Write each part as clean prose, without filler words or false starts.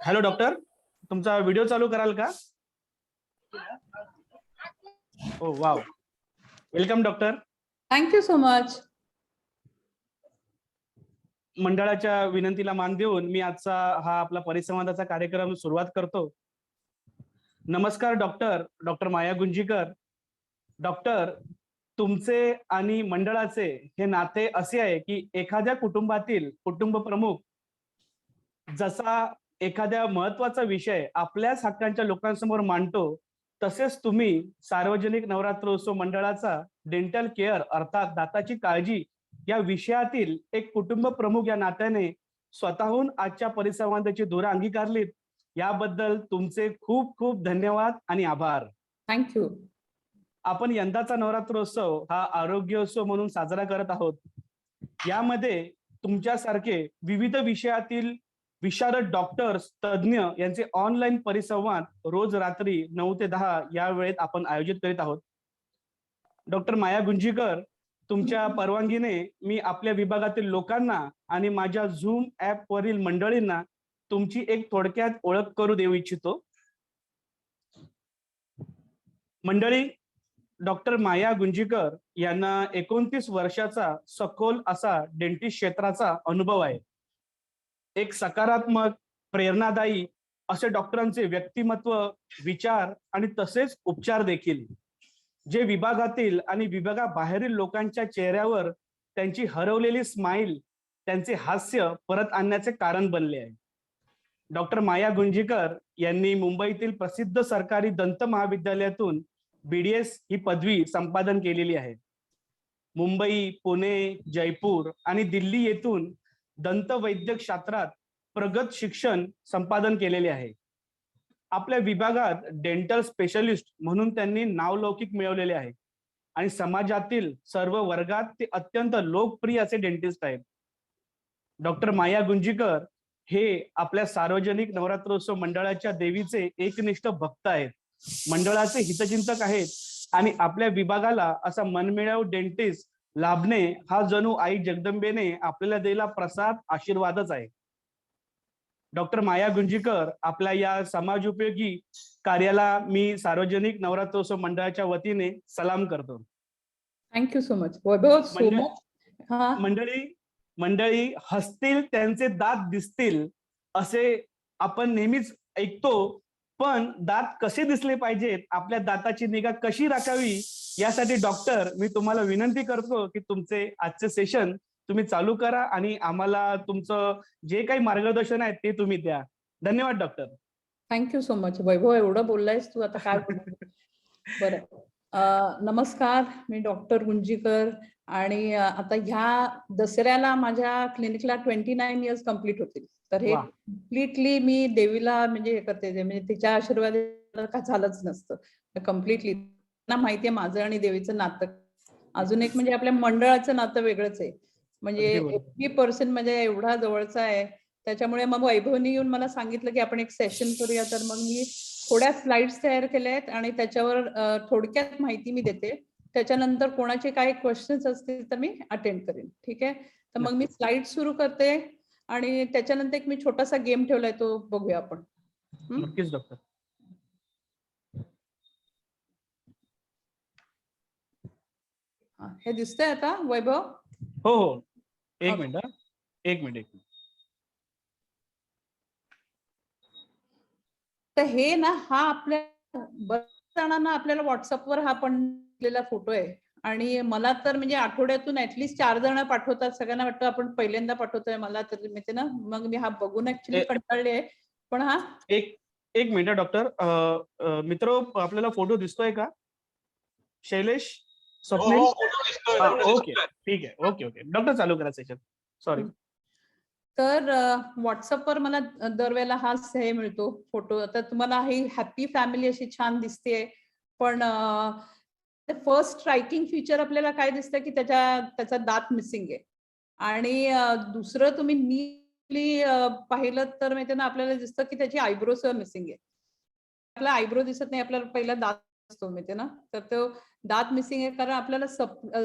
Hello doctor, तुमचा video चालू कराल का? Oh wow, welcome doctor. Thank you so much. मंडळाच्या विनंतीला मान देऊन मी आजचा हा आपला परिसंवादाचा कार्यक्रम सुरुवात करतो. नमस्कार डॉक्टर, डॉक्टर माया गुंजीकर. डॉक्टर, तुमचे आणि मंडळाचे हे नाते असे आहे की एखाद्या कुटुंबातील कुटुंब प्रमुख जसा एखाद्या महत्वाचा विषय आपल्याच हक्कांच्या लोकांसमोर मांडतो, तसेच तुम्ही सार्वजनिक नवरात्रोत्सव मंडळाचा डेंटल केअर अर्थात दाताची काळजी या विषयातील एक कुटुंब प्रमुख या नात्याने स्वतःहून आजच्या परिसंवादाची धुरा अंगीकारलीत. याबद्दल तुमचे खूप खूप धन्यवाद आणि आभार. थँक्यू. आपण यंदाचा नवरात्रोत्सव हा आरोग्योत्सव म्हणून साजरा करत आहोत. यामध्ये तुमच्यासारखे विविध विषयातील विशारद डॉक्टर्स, तज्ज्ञ यांचे ऑनलाईन परिसंवाद रोज रात्री 9 ते 10 या वेळेत आपण आयोजित करीत आहोत. डॉक्टर माया गुंजीकर, तुमच्या परवानगीने मी आपल्या विभागातील लोकांना आणि माझ्या झूम ऍप वरील मंडळींना तुमची एक थोडक्यात ओळख करू देऊ इच्छितो. मंडळी, डॉक्टर माया गुंजीकर यांना 29 वर्षाचा सखोल असा डेंटिस्ट क्षेत्राचा अनुभव आहे. एक सकारात्मक, प्रेरणादायी असे डॉक्टरांचे व्यक्तिमत्व, विचार आणि तसेच उपचार देखील, जे विभागातील आणि विभागाबाहेरील लोकांच्या चेहऱ्यावर त्यांची हरवलेली स्माईल, त्यांचे हास्य परत आणण्याचे कारण बनले आहे. डॉक्टर माया गुंजीकर यांनी मुंबईतील प्रसिद्ध सरकारी दंत महाविद्यालयातून BDS ही पदवी संपादन केलेली आहे. मुंबई, पुणे, जयपूर आणि दिल्ली येथून दंत वैद्यक शास्त्रात प्रगत शिक्षण संपादन केलेले आहे. आपल्या विभागात डेंटल स्पेशलिस्ट म्हणून त्यांनी नावलौकिक मिळवलेले आहे आणि समाजातील सर्व वर्गात ते अत्यंत लोकप्रिय असे डेंटिस्ट आहेत. डॉक्टर माया गुंजीकर हे आपल्या सार्वजनिक नवरात्रोत्सव मंडळाच्या देवीचे एकनिष्ठ भक्त आहेत, मंडळाचे हितचिंतक आहेत आणि आपल्या विभागाला असा मनमिळावू डेंटिस्ट लाभणे हा जणू आई जगदंबेने आपल्याला दिलेला प्रसाद, आशीर्वादच आहे. डॉक्टर माया गुंजीकर आपल्या या समाजोपयोगी कार्याला मी सार्वजनिक नवरात्रोत्सव मंडळाच्या वतीने सलाम करतो. Thank you so much. Vaibhav, so much. मंडळी हसतील त्यांचे दात दिसतील असे आपण नेहमीच ऐकतो, पण दात कसे दिसले पाहिजेत, आपल्या दाताची निगा कशी राखावी, यासाठी डॉक्टर मी तुम्हाला विनंती करतो की तुमचे आजचे सेशन तुम्ही चालू करा आणि आम्हाला तुमचं जे काही मार्गदर्शन आहे ते तुम्ही द्या. धन्यवाद doctor. Thank you so much. Vaibhav, एवढं बोललायस तू, आता काय बोलू? बरं, नमस्कार, मी डॉक्टर गुंजीकर आणि आता ह्या दसऱ्याला माझ्या क्लिनिकला 29 इयर्स कम्प्लीट होतील. तर हे कम्प्लिटली मी देवीला म्हणजे हे करते, म्हणजे तिच्या आशीर्वाद का झालंच नसतं कम्प्लिटली. ना माहितीये माझं आणि देवीचं नातं. अजून एक म्हणजे आपल्या मंडळाचं नातं वेगळंच आहे, म्हणजे 80% म्हणजे एवढा जवळचा आहे. त्याच्यामुळे मग वैभवनी येऊन मला सांगितलं की आपण एक सेशन करूया, तर मग मी थोड्या स्लाइड्स तयार केल्या आहेत आणि त्याच्यावर थोडक्यात माहिती मी देते. त्याच्यानंतर कोणाचे काही क्वेश्चन्स असतील तर मी अटेंड करेन. ठीक आहे, तर मग मी स्लाइड सुरू करते आणि त्याच्यानंतर एक मी छोटासा गेम ठेवलाय, तो बघूया आपण. नक्कीच डॉक्टर. हे दिसतंय आता वैभव? हो हो, एक मिनिट. तर हे ना, हा आपल्या बऱ्याच जणांना आपल्याला व्हॉट्सअपवर हा पण दिलेला फोटो आहे आणि मला तर म्हणजे आठवड्यातून ऍटलीस्ट 4 जण पाठवतात. सगळ्यांना वाटतं आपण पहिल्यांदा पाठवतोय, मला तर माहिती ना. मग मी हा बघून ऍक्च्युली कंटाळले आहे. पण हा एक मिनिट डॉक्टर. मित्र, आपल्याला फोटो दिसतोय का? शैलेश, स्वप्नील? ओके, ठीक आहे. ओके डॉक्टर, चालू करा सेशन. सॉरी. तर व्हॉट्सअपवर मला दरवेळेला हाच हे मिळतो फोटो. आता तुम्हाला ही हॅपी फॅमिली अशी छान दिसते, पण फर्स्ट स्ट्रायकिंग फीचर आपल्याला काय दिसतं की त्याचा दात मिसिंग आहे. आणि दुसरं तुम्ही नीटली पाहिलं तर माहिती ना, आपल्याला दिसतं की त्याची आयब्रोज मिसिंग आहे. आपला आयब्रो दिसत नाही, आपल्याला पहिला दात असतो माहिती ना, तर तो दात मिसिंग आहे कारण आपल्याला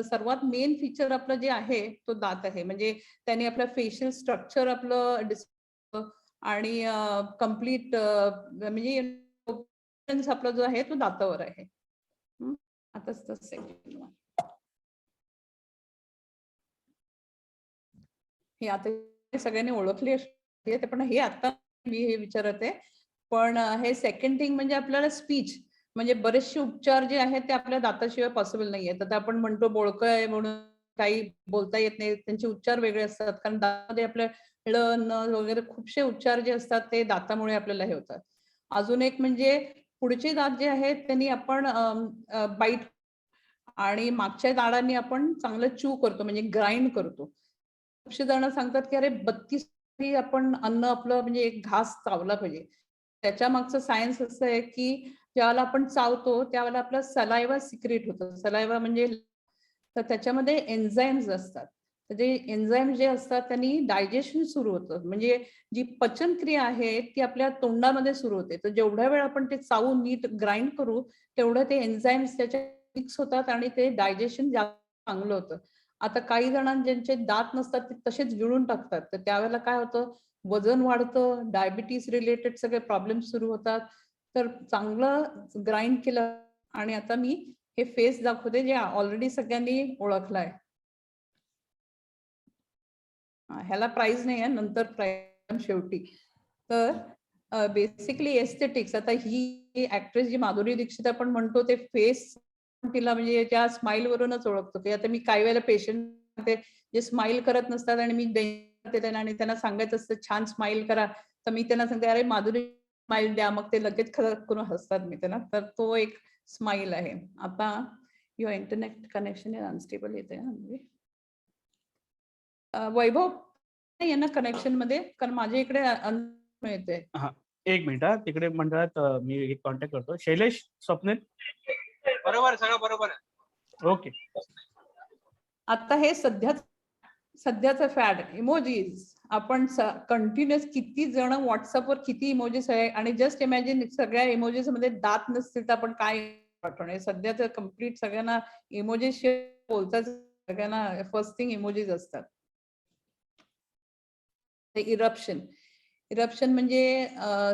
सर्वात मेन फीचर आपलं जे आहे तो दात आहे. म्हणजे त्याने आपलं फेशियल स्ट्रक्चर आपलं आणि कम्प्लीट म्हणजे आपला जो आहे तो दातावर आहे. आता हे आता सगळ्यांनी ओळखली असते, पण हे आता मी हे विचारत आहे. पण हे सेकंड थिंग म्हणजे आपल्याला स्पीच म्हणजे बरेचसे उपचार जे आहेत ते आपल्या दाताशिवाय पॉसिबल नाही आहेत. आता आपण म्हणतो बोळकं आहे म्हणून काही बोलता येत नाही, त्यांचे उच्चार वेगळे असतात कारण दातामध्ये आपल्या ळ, न वगैरे खूपसे उच्चार जे असतात ते दातामुळे आपल्याला हे होतात. अजून एक म्हणजे पुढचे दात जे आहेत त्यांनी आपण बाईट आणि मागच्या दाडांनी आपण चांगलं चू करतो म्हणजे ग्राइंड करतो. खूपशे जण सांगतात की अरे 32 आपण अन्न आपलं म्हणजे एक घास चावला पाहिजे. त्याच्या मागचं सायन्स असं आहे की ज्यावेळेला आपण चावतो त्यावेळेला आपलं सलायवा सिक्रेट होतं. सलायवा म्हणजे तर त्याच्यामध्ये एन्झाईम्स असतात. तर ते एन्झाईम जे असतात त्यांनी डायजेशन सुरू होतं. म्हणजे जी पचनक्रिया आहे ती आपल्या तोंडामध्ये सुरू होते. तर जेवढ्या वेळ आपण ते चावून नीट ग्राइंड करू तेवढं ते एन्झाईम्स त्याच्यात मिक्स होतात आणि ते डायजेशन चांगलं होतं. आता काही जणांना ज्यांचे दात नसतात ते तसेच गिळून टाकतात. तर त्यावेळेला काय होतं, वजन वाढतं, डायबिटीज रिलेटेड सगळे प्रॉब्लेम सुरू होतात. तर चांगलं ग्राइंड केलं आणि आता मी हे फेस दाखवते जे ऑलरेडी सगळ्यांनी ओळखलाय. ह्याला प्राइस नाही आहे, नंतर प्राइस शेवटी. तर बेसिकली एस्थेटिक्स आता ही ऍक्ट्रेस जी माधुरी दीक्षित आपण म्हणतो ते फेस तिला म्हणजे त्या स्माईल वरूनच ओळखतो की आता मी काही वेळेला पेशंट जे स्माईल करत नसतात आणि मी त्यांना आणि त्यांना सांगायचं असतं छान स्माईल करा, तर मी त्यांना सांगते अरे माधुरी स्माईल द्या, मग ते लगेच खरं करून हसतात मी त्यांना. तर तो एक स्माईल आहे. आता your internet connection is unstable येते म्हणजे वैभव नाही ना कनेक्शन मध्ये कारण माझ्या इकडे मिळते. हा, एक मिनिट हा, तिकडे मंडळात मी कॉन्टॅक्ट करतो. शैलेश, स्वप्नील, बरोबर, सगळं बरोबर आहे. ओके. आता हे सध्याचं फॅड इमोजीज आपण कंटिन्युअस किती जण व्हॉट्सअपवर किती इमोजीस आहे आणि जस्ट इमॅजिन सगळ्या इमोजीस मध्ये दात नसतील तर आपण काय पाठवणार. सध्याचं कम्प्लीट सगळ्यांना इमोजीस बोलतात, सगळ्यांना फर्स्ट थिंग इमोजीज असतात. इरप्शन म्हणजे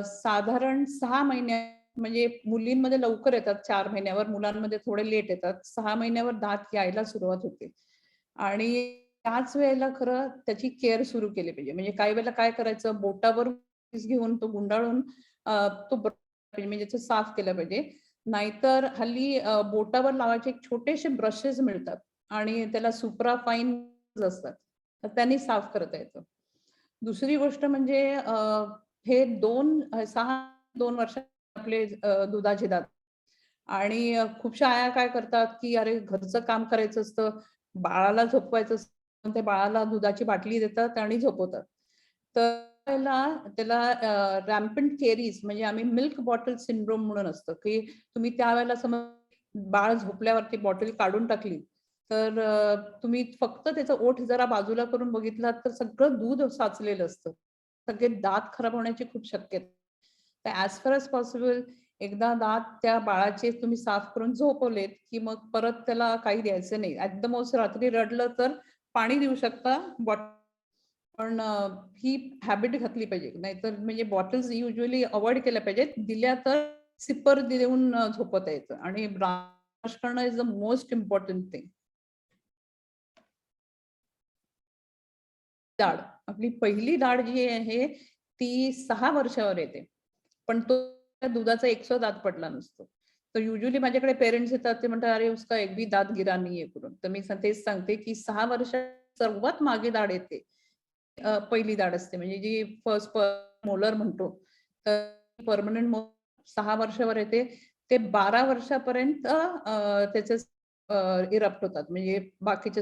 साधारण 6 महिन्या म्हणजे मुलींमध्ये लवकर येतात 4 महिन्यावर, मुलांमध्ये थोडे लेट येतात. 6 महिन्यावर दात यायला सुरुवात होते आणि त्याच वेळेला खरं त्याची केअर सुरू केली पाहिजे. म्हणजे काही वेळेला काय करायचं, बोटावर घेऊन तो गुंडाळून तो म्हणजे तो साफ केला पाहिजे. नाहीतर हल्ली बोटावर लावायचे एक छोटेसे ब्रशेस मिळतात आणि त्याला सुप्राफाईन असतात, तर त्यांनी साफ करता येतं. दुसरी गोष्ट म्हणजे हे 2 वर्ष आपले दुधाचे दात आणि खूपशा आया काय करतात की अरे घरचं काम करायचं असतं, बाळाला झोपवायचं असतं, ते बाळाला दुधाची बाटली देतात आणि झोपवतात. तर त्याला रॅम्पंट केरीज म्हणजे आम्ही मिल्क बॉटल सिंड्रोम म्हणून असतं की तुम्ही त्यावेळेला समज बाळ झोपल्यावरती बॉटल काढून टाकली तर तुम्ही फक्त त्याचं ओठ जरा बाजूला करून बघितलात तर सगळं दूध साचलेलं असतं. सगळे दात खराब होण्याची खूप शक्यता. तर ऍज फार एज पॉसिबल एकदा दात त्या बाळाचे तुम्ही साफ करून झोपवलेत की मग परत त्याला काही द्यायचं नाही. ऍट द मोस्ट रात्री रडलं तर पाणी देऊ शकता, पण ही हॅबिट घातली पाहिजे. नाहीतर म्हणजे बॉटल्स युजली अवॉइड केल्या पाहिजेत. दिल्या तर सिपर देऊन झोपवता येतं आणि ब्रश करणं is the most important thing. दाढ आपली पहिली दाढ जी आहे ती 6 वर्षावर येते, पण तो दुधाचा 100 दात पडला नसतो. तर युजली माझ्याकडे पेरेंट्स येतात, ते म्हणतात अरे उसका एक भी दात गिरा नाहीये करून. तर मी तेच सांगते की 6 वर्षात सर्वात मागे दाढ येते. पहिली दाढ असते म्हणजे जी फर्स्ट मोलर म्हणतो. तर परमनंट 6 वर्षावर येते. ते 12 वर्षापर्यंत त्याचे इरप्ट होतात. म्हणजे बाकीचे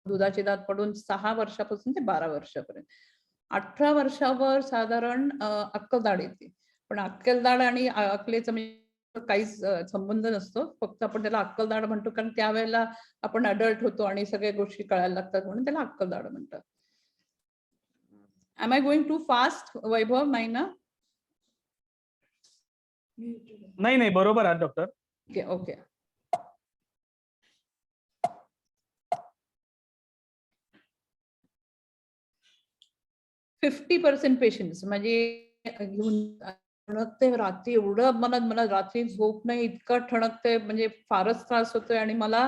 दुधाचे दात पडून 6 वर्षापासून ते 12 वर्षापर्यंत. 18 वर्षावर साधारण अक्कलदाढ येते. पण अक्कलदाढ आणि अकलेचं म्हणजे काहीच संबंध नसतो. फक्त आपण त्याला अक्कलदाढ म्हणतो कारण त्यावेळेला आपण अडल्ट होतो आणि सगळ्या गोष्टी कळायला लागतात म्हणून त्याला अक्कलदाढ म्हणतात. Am I going too fast, वैभव? नाही ना? नाही, बरोबर आहे डॉक्टर. Okay okay. 50% पेशंट्स म्हणजे घेऊन ठणकते रात्री, एवढं मला मला रात्री झोप नाही, इतकं ठणकते म्हणजे फारच त्रास होतोय आणि मला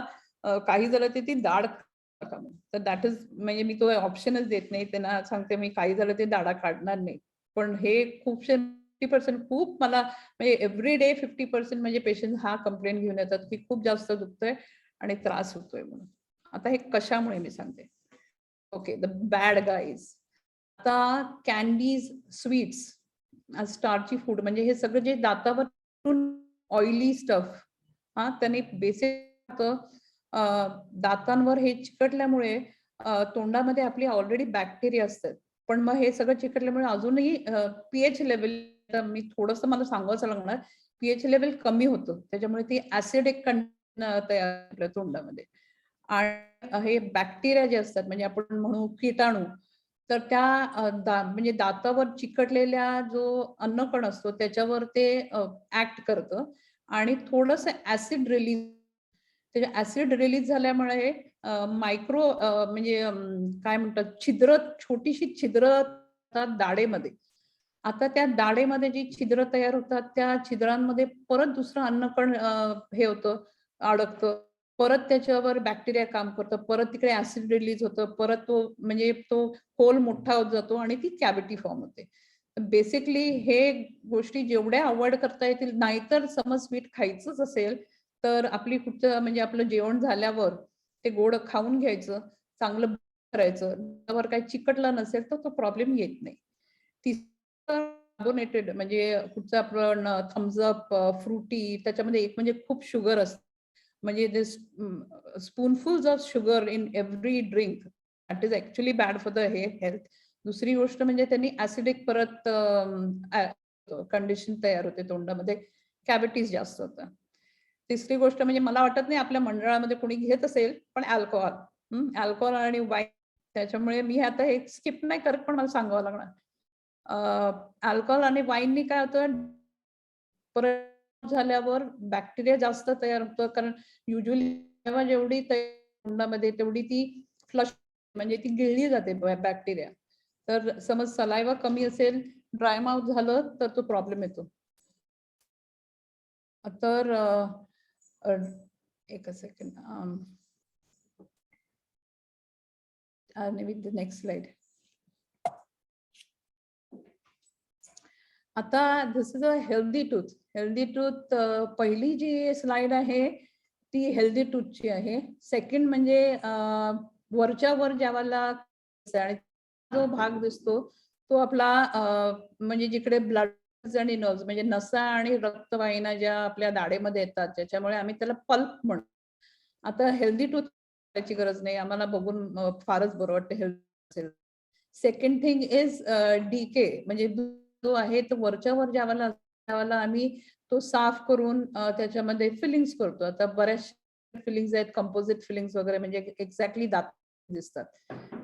काही झालं ते ती दाढ काढा म्हणून. तर दॅट इज म्हणजे मी तो ऑप्शनच देत नाही. त्यांना सांगते मी काही झालं ते दाढा काढणार नाही. पण हे खूपशे 50% खूप मला म्हणजे एव्हरी डे 50% म्हणजे पेशंट हा कंप्लेंट घेऊन येतात की खूप जास्त दुखतंय आणि त्रास होतोय म्हणून. आता हे कशामुळे मी सांगते. Okay, the bad guys. आता कॅन्डीज, स्वीट्स, स्टार्ची फूड म्हणजे हे सगळं जे दातावर ऑइली स्टफ, हा त्याने बेसिक दातांवर हे चिकटल्यामुळे तोंडामध्ये आपली ऑलरेडी बॅक्टेरिया असतात. पण मग हे सगळं चिकटल्यामुळे अजूनही पीएच लेवल, मी थोडस मला सांगावंच लागणार, पीएच लेवल कमी होतं. त्याच्यामुळे ती ऍसिडिक तयार आपल्या तोंडामध्ये. आणि हे बॅक्टेरिया जे असतात म्हणजे आपण म्हणू कीटाणू, तर त्या म्हणजे दातावर चिकटलेल्या जो अन्नकण असतो त्याच्यावर ते ऍक्ट करतं आणि थोडस ऍसिड रिलीज, त्याच्या ऍसिड रिलीज झाल्यामुळे मायक्रो म्हणजे काय म्हणतात छिद्र, छोटीशी छिद्र दाढेमध्ये. आता त्या दाढेमध्ये जी छिद्र तयार होतात त्या छिद्रांमध्ये परत दुसरं अन्नकण हे होतं, अडकतं. परत त्याच्यावर बॅक्टेरिया काम करतं, परत तिकडे ऍसिड रिलीज होतं, परत तो म्हणजे तो होल मोठा होत जातो आणि ती कॅव्हिटी फॉर्म होते. बेसिकली हे गोष्टी जेवढ्या अवॉइड करता येतील, नाहीतर समज स्वीट खायचंच असेल तर आपली कुठचं म्हणजे आपलं जेवण झाल्यावर ते गोड खाऊन घ्यायचं, चांगलं करायचं. त्यावर काही चिकटलं नसेल तर तो प्रॉब्लेम येत नाही. कार्बोनेटेड म्हणजे कुठचं आपण थम्सअप, फ्रुटी, त्याच्यामध्ये एक म्हणजे खूप शुगर असते. म्हणजे this spoonfuls of sugar in every drink, that is actually bad for the health. दुसरी गोष्ट म्हणजे त्यांनी ऍसिडिक परत कंडिशन तयार होते तोंडामध्ये, कॅव्हिटीज जास्त होतात. तिसरी गोष्ट म्हणजे मला वाटत नाही आपल्या मंडळामध्ये कोणी घेत असेल, पण अल्कोहोल, अल्कोहोल आणि वाईन. त्याच्यामुळे मी आता हे स्किप नाही करत, पण मला सांगावं लागणार. अल्कोहोल आणि वाईननी काय होतं, परत झाल्यावर बॅक्टेरिया जास्त तयार होतं. कारण युजली जेवढी तोंडामध्ये तेवढी ती फ्लश म्हणजे ती गिळली जाते बॅक्टेरिया. तर समज सलायवा कमी असेल, ड्राय माउथ झालं तर तो प्रॉब्लेम येतो. तर एक सेकंड, नेक्स्ट स्लाइड. आता this is a healthy tooth. Healthy tooth पहिली जी स्लाइड आहे ती हेल्दी टूथची आहे. सेकंड म्हणजे वरच्या वर ज्याला जो भाग दिसतो तो आपला म्हणजे जिकडे ब्लड आणि नर्व्स म्हणजे नसा आणि रक्तवाहिन्या ज्या आपल्या दाढेमध्ये येतात, ज्याच्यामुळे आम्ही त्याला पल्प म्हणतो. आता हेल्दी टूथ ची गरज नाही, आम्हाला बघून फारच बरं वाटतं healthy. Second thing is decay म्हणजे जो आहे तो वरच्या वर ज्याला आम्ही तो साफ करून त्याच्यामध्ये फिलिंग्स करतो. आता बऱ्याच फिलिंग्स आहेत, कंपोजिट फिलिंग्स वगैरे, म्हणजे एक्झॅक्टली दात दिसतात.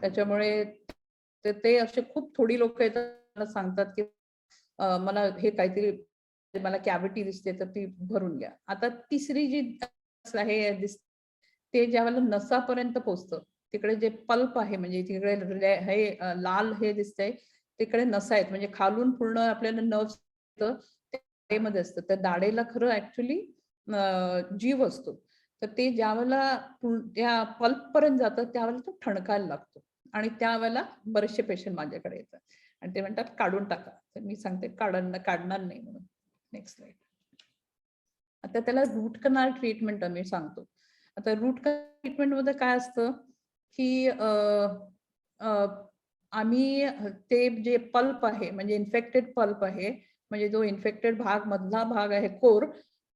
त्याच्यामुळे ते असे खूप थोडी लोक येतात सांगतात की मला हे काहीतरी, मला कॅव्हिटी दिसते तर ती भरून घ्या. आता तिसरी जी आहे ते ज्यावेळेला नसापर्यंत पोहोचतं, तिकडे जे पल्प आहे म्हणजे तिकडे हे लाल हे दिसतंय, तिकडे नसा आहेत म्हणजे खालून पूर्ण आपल्याला नर्व्स मध्ये असतं. त्या दाढेला खरं ऍक्च्युली जीव असतो. तर ते ज्यावेळेला त्या पल्प पर्यंत जातं त्यावेळेला तो ठणकायला लागतो आणि त्यावेळेला बरेचसे पेशंट माझ्याकडे येतात आणि ते म्हणतात काढून टाका. तर मी सांगते काढणार नाही म्हणून. Next slide. आता त्याला रूट कनाल ट्रीटमेंट आम्ही सांगतो. आता रूट कनाल ट्रीटमेंट मध्ये काय असतं की आम्ही ते जे पल्प आहे म्हणजे इन्फेक्टेड पल्प आहे, म्हणजे जो इन्फेक्टेड भाग मधला भाग आहे कोर,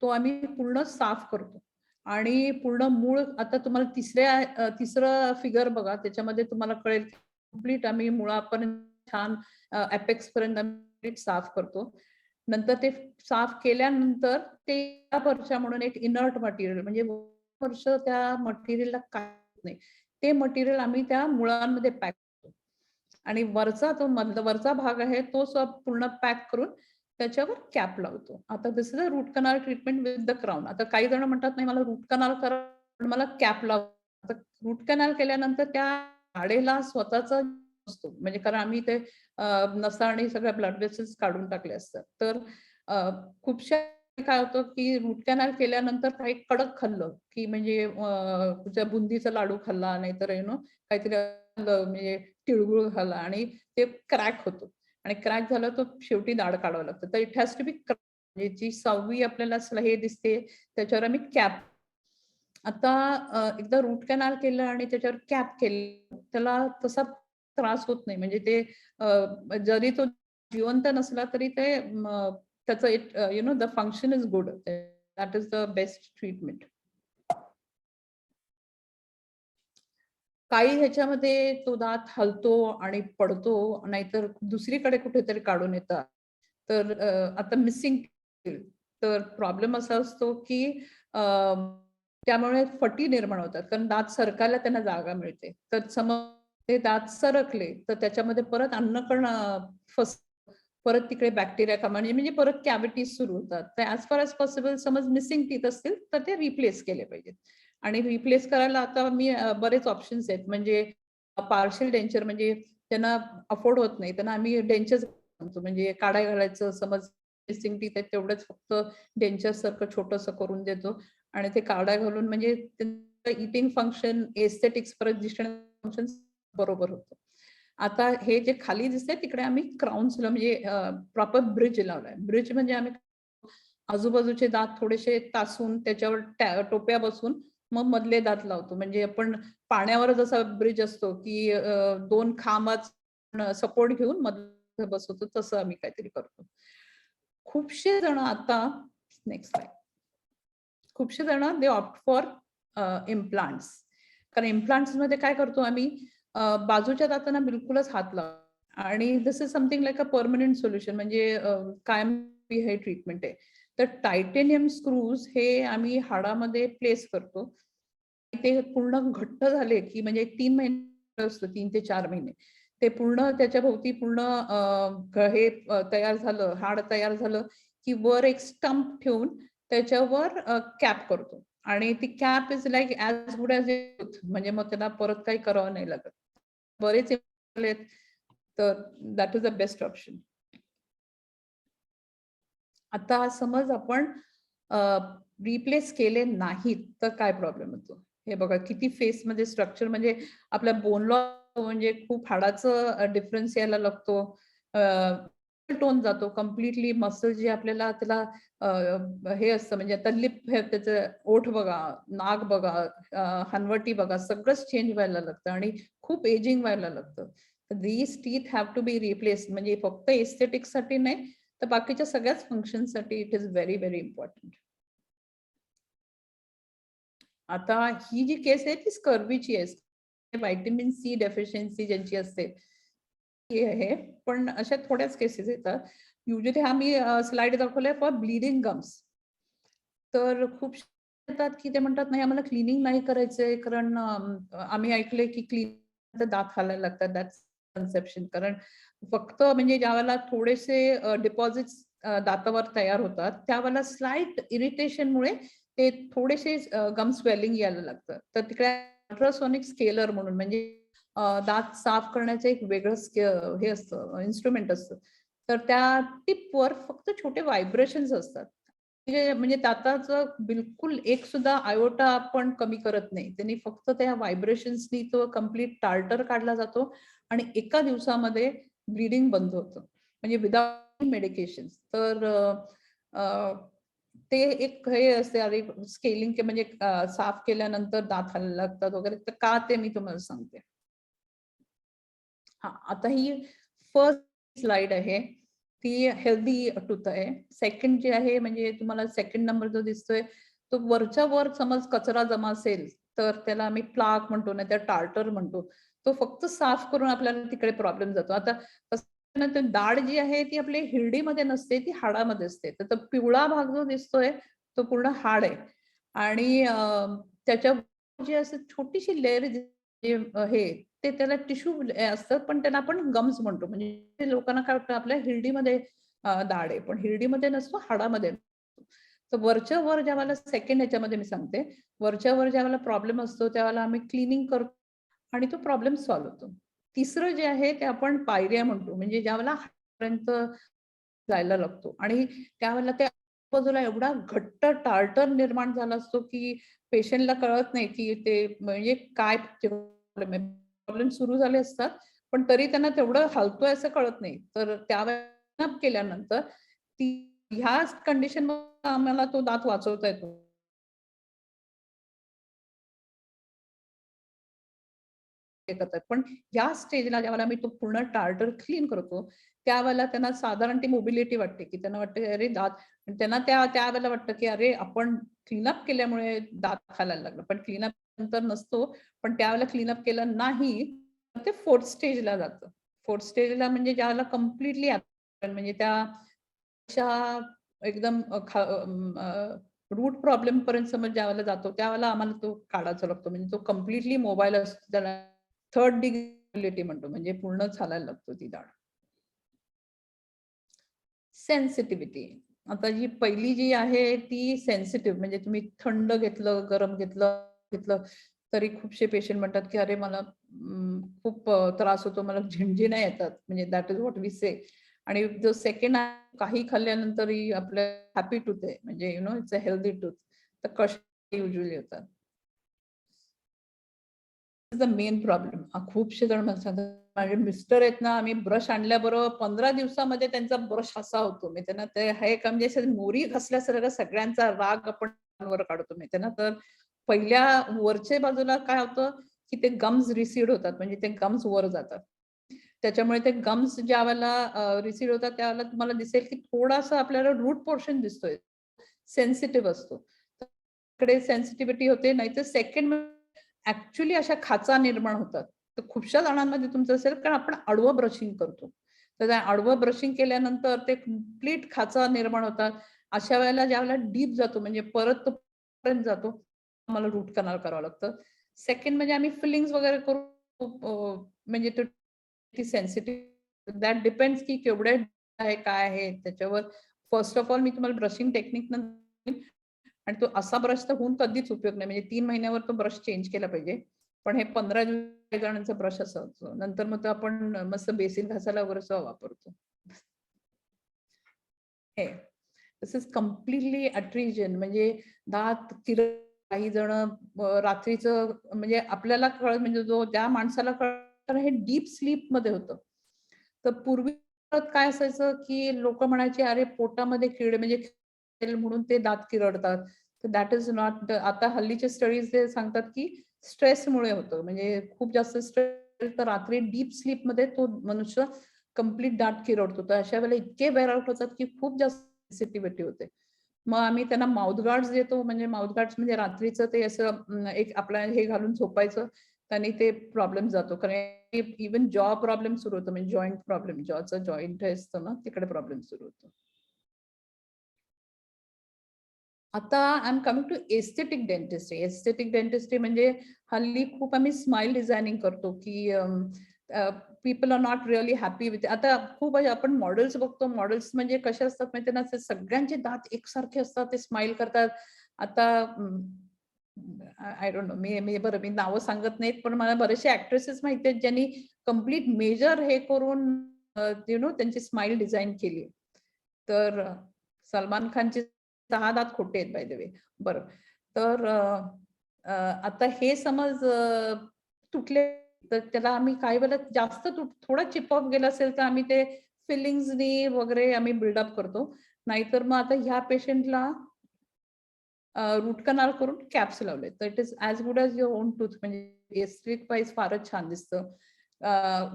तो आम्ही पूर्ण साफ करतो आणि पूर्ण मूळ. आता तुम्हाला तिसरं फिगर बघा, त्याच्यामध्ये तुम्हाला कळेल कंप्लीट आम्ही मुळापर्यंत छान अपेक्स पर्यंत साफ करतो. नंतर ते साफ केल्यानंतर ते वर्षा म्हणून एक इनर्ट मटेरियल म्हणजे वर्ष त्या मटेरियलला काय नाही, ते मटेरियल आम्ही त्या मुळांमध्ये पॅक करतो आणि वरचा जो वरचा भाग आहे तो पूर्ण पॅक करून त्याच्यावर कॅप लावतो. आता this is a root canal treatment with the crown. आता काही जण म्हणतात नाही मला रूट कनाल करा पण मला कॅप लाव. आता रूट कनाल केल्यानंतर त्या आडेला स्वतःचा असतो म्हणजे कारण आम्ही ते नसा आणि सगळ्या ब्लड वेसल्स काढून टाकले असतात. तर खूपशा काय होतं की रूट कॅनल केल्यानंतर काही कडक खाल्लं की म्हणजे बुंदीचा लाडू खाल्ला नाहीतर काहीतरी म्हणजे तिळगुळ खाल्ला आणि ते क्रॅक होतो आणि क्रॅक झालं तर शेवटी दाढ काढावं लागतं. तर इट हॅज टू बी म्हणजे जी 6वी आपल्याला हे दिसते त्याच्यावर आम्ही कॅप. आता एकदा रूट कॅनल केलं आणि त्याच्यावर कॅप केलं त्याला तसा त्रास होत नाही म्हणजे ते जरी तो जिवंत नसला तरी ते त्याचं the function is good. That is the best treatment. काही ह्याच्यामध्ये तो दात हलतो आणि पडतो नाहीतर दुसरीकडे कुठेतरी काढून येतात. तर आता मिसिंग तर प्रॉब्लेम असा असतो की त्यामुळे फटी निर्माण होतात कारण दात सरकायला त्यांना जागा मिळते. तर समज ते दात सरकले तर त्याच्यामध्ये परत अन्नकण परत तिकडे बॅक्टेरिया म्हणजे परत कॅव्हिटीज सुरू होतात. तर ऍज फार एज पॉसिबल समज मिसिंग टीथ असतील तर ते रिप्लेस केले पाहिजेत. आणि रिप्लेस करायला आता मी बरेच ऑप्शन्स आहेत म्हणजे पार्शियल डेंचर म्हणजे त्यांना अफोर्ड होत नाही त्यांना आम्ही डेंचर म्हणतो म्हणजे काढा घालायचं समज मिसिंग टीथ आहेत तेवढंच फक्त डेंचर सारखं छोटंसं करून देतो आणि ते काढा घालून म्हणजे इटिंग फंक्शन एस्थेटिक्स परत फंक्शन बरोबर होतं. आता हे जे खाली दिसतंय तिकडे आम्ही क्राउन्सला म्हणजे प्रॉपर ब्रिज लावलाय. ब्रिज म्हणजे आम्ही आजूबाजूचे दात थोडेसे तासून त्याच्यावर टोप्या बसून मग मधले दात लावतो. म्हणजे आपण पाण्यावर जसा ब्रिज असतो की 2 खांबात सपोर्ट घेऊन मध्ये बसवतो तसं आम्ही काहीतरी करतो. खूपशे जण आता नेक्स्ट स्लाइड. खूपशे जण दे ऑप्ट फॉर इम्प्लांट्स. कारण इम्प्लांट्स मध्ये काय करतो आम्ही बाजूच्या दातांना बिलकुलच हात लावतो आणि this is something like a permanent solution म्हणजे कायम हे ट्रीटमेंट आहे. तर टायटेनियम स्क्रूज हे आम्ही हाडामध्ये प्लेस करतो. ते पूर्ण घट्ट झाले की म्हणजे 3 महिने असतो 3 ते 4 महिने. ते पूर्ण त्याच्या भोवती पूर्ण हे तयार झालं, हाड तयार झालं की वर एक स्टंप ठेवून त्याच्यावर कॅप करतो आणि ती cap is like as good as it म्हणजे मग त्याला परत काही करावं नाही लागत. बरेच तर that is the best option. आता समज आपण रिप्लेस केले नाहीत तर काय प्रॉब्लेम होतो. हे बघा किती फेसमध्ये स्ट्रक्चर म्हणजे आपल्या बोनला म्हणजे खूप हाडाचं डिफरन्स यायला लागतो. टोन जातो कम्प्लिटली मसल जे आपल्याला त्याला हे असतं म्हणजे आता लिप त्याचं ओठ बघा, नाक बघा, हनवटी बघा सगळंच चेंज व्हायला लागतं आणि खूप एजिंग व्हायला लागतं. These teeth have to be replaced म्हणजे फक्त एस्थेटिक्स साठी नाही तर बाकीच्या सगळ्याच फंक्शनसाठी it is very very important. आता ही जी केस आहे ती स्कर्वीची आहे. व्हिटॅमिन सी डेफिशियन्सी ज्यांची असते ती आहे पण अशा थोड्याच केसेस येतात. युजली हा मी स्लाइड दाखवलाय फॉर ब्लिडिंग गम्स. तर खूप येतात की ते म्हणतात नाही आम्हाला क्लिनिंग नाही करायचंय कारण आम्ही ऐकलंय की क्लीन दात घालायला लागतात. That's conception. कारण फक्त म्हणजे ज्यावेळेला थोडेसे डिपॉझिट्स दातावर तयार होतात त्यावेळेला स्लाइट इरिटेशनमुळे ते थोडेसे गम स्वेलिंग यायला लागतं. तर तिकडे अल्ट्रासोनिक स्केलर म्हणून म्हणजे दात साफ करण्याचं एक वेगळं हे असतं इन्स्ट्रुमेंट असतं. तर त्या टिपवर फक्त छोटे व्हायब्रेशन्स असतात. म्हणजे दाताचं बिलकुल एक सुद्धा आयोटा आपण कमी करत नाही. त्यांनी फक्त त्या व्हायब्रेशन्सनी तो कम्प्लीट टार्टर काढला जातो आणि एका दिवसामध्ये ब्लिडिंग बंद होतं. म्हणजे विदाउट मेडिकेशन. तर ते एक हे असते अरे स्केलिंग म्हणजे साफ केल्यानंतर दात हलायला लागतात वगैरे तर का ते मी तुम्हाला सांगते. हा आता ही फर्स्ट स्लाइड आहे ती हेल्दी टूथ आहे. सेकंड जे आहे म्हणजे तुम्हाला सेकंड नंबर जो दिसतोय तो वरच्या वर समज कचरा जमा असेल तर त्याला आम्ही प्लाक म्हणतो नाही तर टार्टर म्हणतो. तो फक्त साफ करून आपल्याला तिकडे प्रॉब्लेम जातो. आता दाढ जी आहे ती आपल्या हिरडीमध्ये नसते ती हाडामध्ये असते. तर पिवळा भाग जो दिसतोय तो पूर्ण हाड आहे आणि त्याच्या जी असं छोटीशी लेअर हे ते त्याला टिश्यू असतात पण त्यांना आपण गम्स म्हणतो. म्हणजे लोकांना काय वाटतं आपल्या हिरडीमध्ये दाढ आहे, पण हिरडीमध्ये नसतो, हाडामध्ये नसतो. तर वरच्या वर ज्यावेळेला सेकंड ह्याच्यामध्ये मी सांगते, वरच्या वर ज्यावेळेला प्रॉब्लेम असतो त्यावेळेला आम्ही क्लिनिंग करतो आणि तो प्रॉब्लेम सॉल्व्ह होतो. तिसरं जे आहे ते आपण पायऱ्या म्हणतो, म्हणजे ज्यावेळेला हाडापर्यंत जायला लागतो आणि त्यावेळेला त्या बाजूला एवढा घट्ट टार्टर निर्माण झाला असतो की पेशंटला कळत नाही की ते म्हणजे काय प्रॉब्लेम आहे. प्रॉब्लेम सुरू झाले असतात, पण तरी त्यांना तेवढं हलतोय असं कळत नाही. तर त्यावेळेला केल्यानंतर ती ह्या कंडिशनमध्ये आम्हाला तो दात वाचवता येतो. हे करतात. पण या स्टेजला ज्यावेळेला मी तो पूर्ण टार्टर क्लीन करतो, त्यावेळेला त्यांना साधारण ती मोबिलिटी वाटते, की त्यांना वाटतं, की अरे दात त्यांना त्यावेळेला वाटतं, की अरे आपण क्लीनअप केल्यामुळे दात खायला लागलं. पण क्लीनअप नंतर नसतो. पण त्यावेळेला क्लीनअप केलं नाही, तर ते 4th स्टेजला जातं. 4th स्टेजला म्हणजे ज्यावेळेला कंप्लीटली म्हणजे त्या अशा एकदम रूट प्रॉब्लेम पर्यंत समज ज्यावेळेला जातो, त्यावेळेला आम्हाला तो काढायचा लागतो. म्हणजे तो कंप्लीटली मोबाईल असतो. त्याला 3rd डिग्री म्हणतो, म्हणजे पूर्ण चालायला लागतो ती दाढ. सेन्सिटिव्हिटी. आता जी पहिली जी आहे ती सेन्सिटिव्ह, म्हणजे तुम्ही थंड घेतलं, गरम घेतलं तरी खूपशे पेशंट म्हणतात, की "अरे मला खूप त्रास होतो, मला झिणझिण्या येतात." म्हणजे दॅट इज व्हॉट वी से. आणि जो सेकंड आहे, काही खाल्ल्यानंतरही आपल्या हॅपी टूथ आहे, म्हणजे you know it's a healthy tooth. तर कसे युज्युअली होतात. The main problem. खूपशे जण मला सांगतात, माझे मिस्टर आहेत ना, आम्ही ब्रश आणल्याबरोबर 15 दिवसामध्ये त्यांचा ब्रश असा होतो. मी त्यांना ते हे का म्हणजे असं मोरी घासल्यासारखं सगळ्यांचा राग आपण वर काढतो. मी त्यांना तर पहिल्या वरच्या बाजूला काय होतं, की ते गम्स रिसीड होतात, म्हणजे ते गम्स वर जातात. त्याच्यामुळे ते गम्स ज्यावेळेला रिसीड होतात त्यावेळेला तुम्हाला दिसेल, की थोडासा आपल्याला रूट पोर्शन दिसतोय. सेन्सिटिव्ह असतो. इकडे सेन्सिटिव्हिटी होते, नाहीतर सेकंड ऍक्च्युअली अशा खाचा निर्माण होतात. तर खूपशा जणांमध्ये तुमचं असेल, कारण आपण आडवं ब्रशिंग करतो. तर त्या आडवं ब्रशिंग केल्यानंतर ते कंप्लीट खाचा निर्माण होतात. अशा वेळेला ज्यावेळेला डीप जातो, म्हणजे परत तो पर्यंत जातो, आम्हाला रूट कनाल करावं लागतं. सेकंड म्हणजे आम्ही फिलिंग्स वगैरे करू, म्हणजे ती सेन्सिटिव्ह दॅट डिपेंड्स की केवढे आहे, काय आहे त्याच्यावर. फर्स्ट ऑफ ऑल मी तुम्हाला ब्रशिंग टेक्निक आणि तो असा ब्रश तर होऊन कधीच उपयोग नाही. म्हणजे 3 महिन्यावर तो ब्रश चेंज केला पाहिजे. पण हे 15 जणांचा ब्रश असा असतो. नंतर मग तो आपण मस्त बेसिन घासायला वगैरे सुद्धा वापरतो. हे दिस इज कम्प्लिटली अट्रिजन, म्हणजे दात काही जण रात्रीचं म्हणजे आपल्याला म्हणजे जो त्या माणसाला हे डीप स्लीप मध्ये होतं. तर पूर्वी काय असायचं, की लोक म्हणायचे अरे पोटामध्ये किडे म्हणजे म्हणून ते दात किरडतात. तर दॅट इज नॉट. आता हल्लीचे स्टडीज ते सांगतात, की स्ट्रेसमुळे होतं. म्हणजे खूप जास्त स्ट्रेस, तर रात्री डीप स्लीप मध्ये तो मनुष्य कंप्लीट दात किरडतो. तर अशा वेळेला इतके वेअर आउट होतात, की खूप जास्त सेन्सिटिव्हिटी होते. मग आम्ही त्यांना माउथ गार्ड्स देतो. म्हणजे माउथ गार्ड्स म्हणजे रात्रीचं ते असं एक आपलं हे घालून झोपायचं. त्याने ते प्रॉब्लेम जातो. कारण इव्हन जॉ प्रॉब्लेम सुरू होतो, म्हणजे जॉइंट प्रॉब्लेम, जॉचं जॉइंट असतं ना, तिकडे प्रॉब्लेम सुरू होतो. आता I am coming to aesthetic dentistry. Aesthetic dentistry म्हणजे हल्ली खूप आम्ही स्माइल डिझायनिंग करतो, की people are not really happy with. आता खूप आपण मॉडेल्स बघतो. मॉडेल्स म्हणजे कसे असतात माहिती ना, सगळ्यांचे दात एकसारखे असतात, ते स्माइल करतात. आता आय डोंट नो, मी नावं सांगत नाहीत, पण मला बरेचसे ऍक्ट्रेसेस माहिती आहेत ज्यांनी कम्प्लीट मेजर हे करून यु नो त्यांची स्माइल डिझाईन केली. तर सलमान खानचे 6 दात खोटे आहेत बाय द वे. बरं. तर आता हे समज तुटले, तर त्याला आम्ही काही वेळेला जास्त थोडा चिप ऑफ गेला असेल, तर आम्ही ते फिलिंग्सनी वगैरे आम्ही बिल्डअप करतो. नाहीतर मग आता ह्या पेशंटला रूट कनाल करून कॅप्स लावले. तर it is as good as your on tooth. म्हणजे एस्थेटिक वाईज फारच छान दिसतं.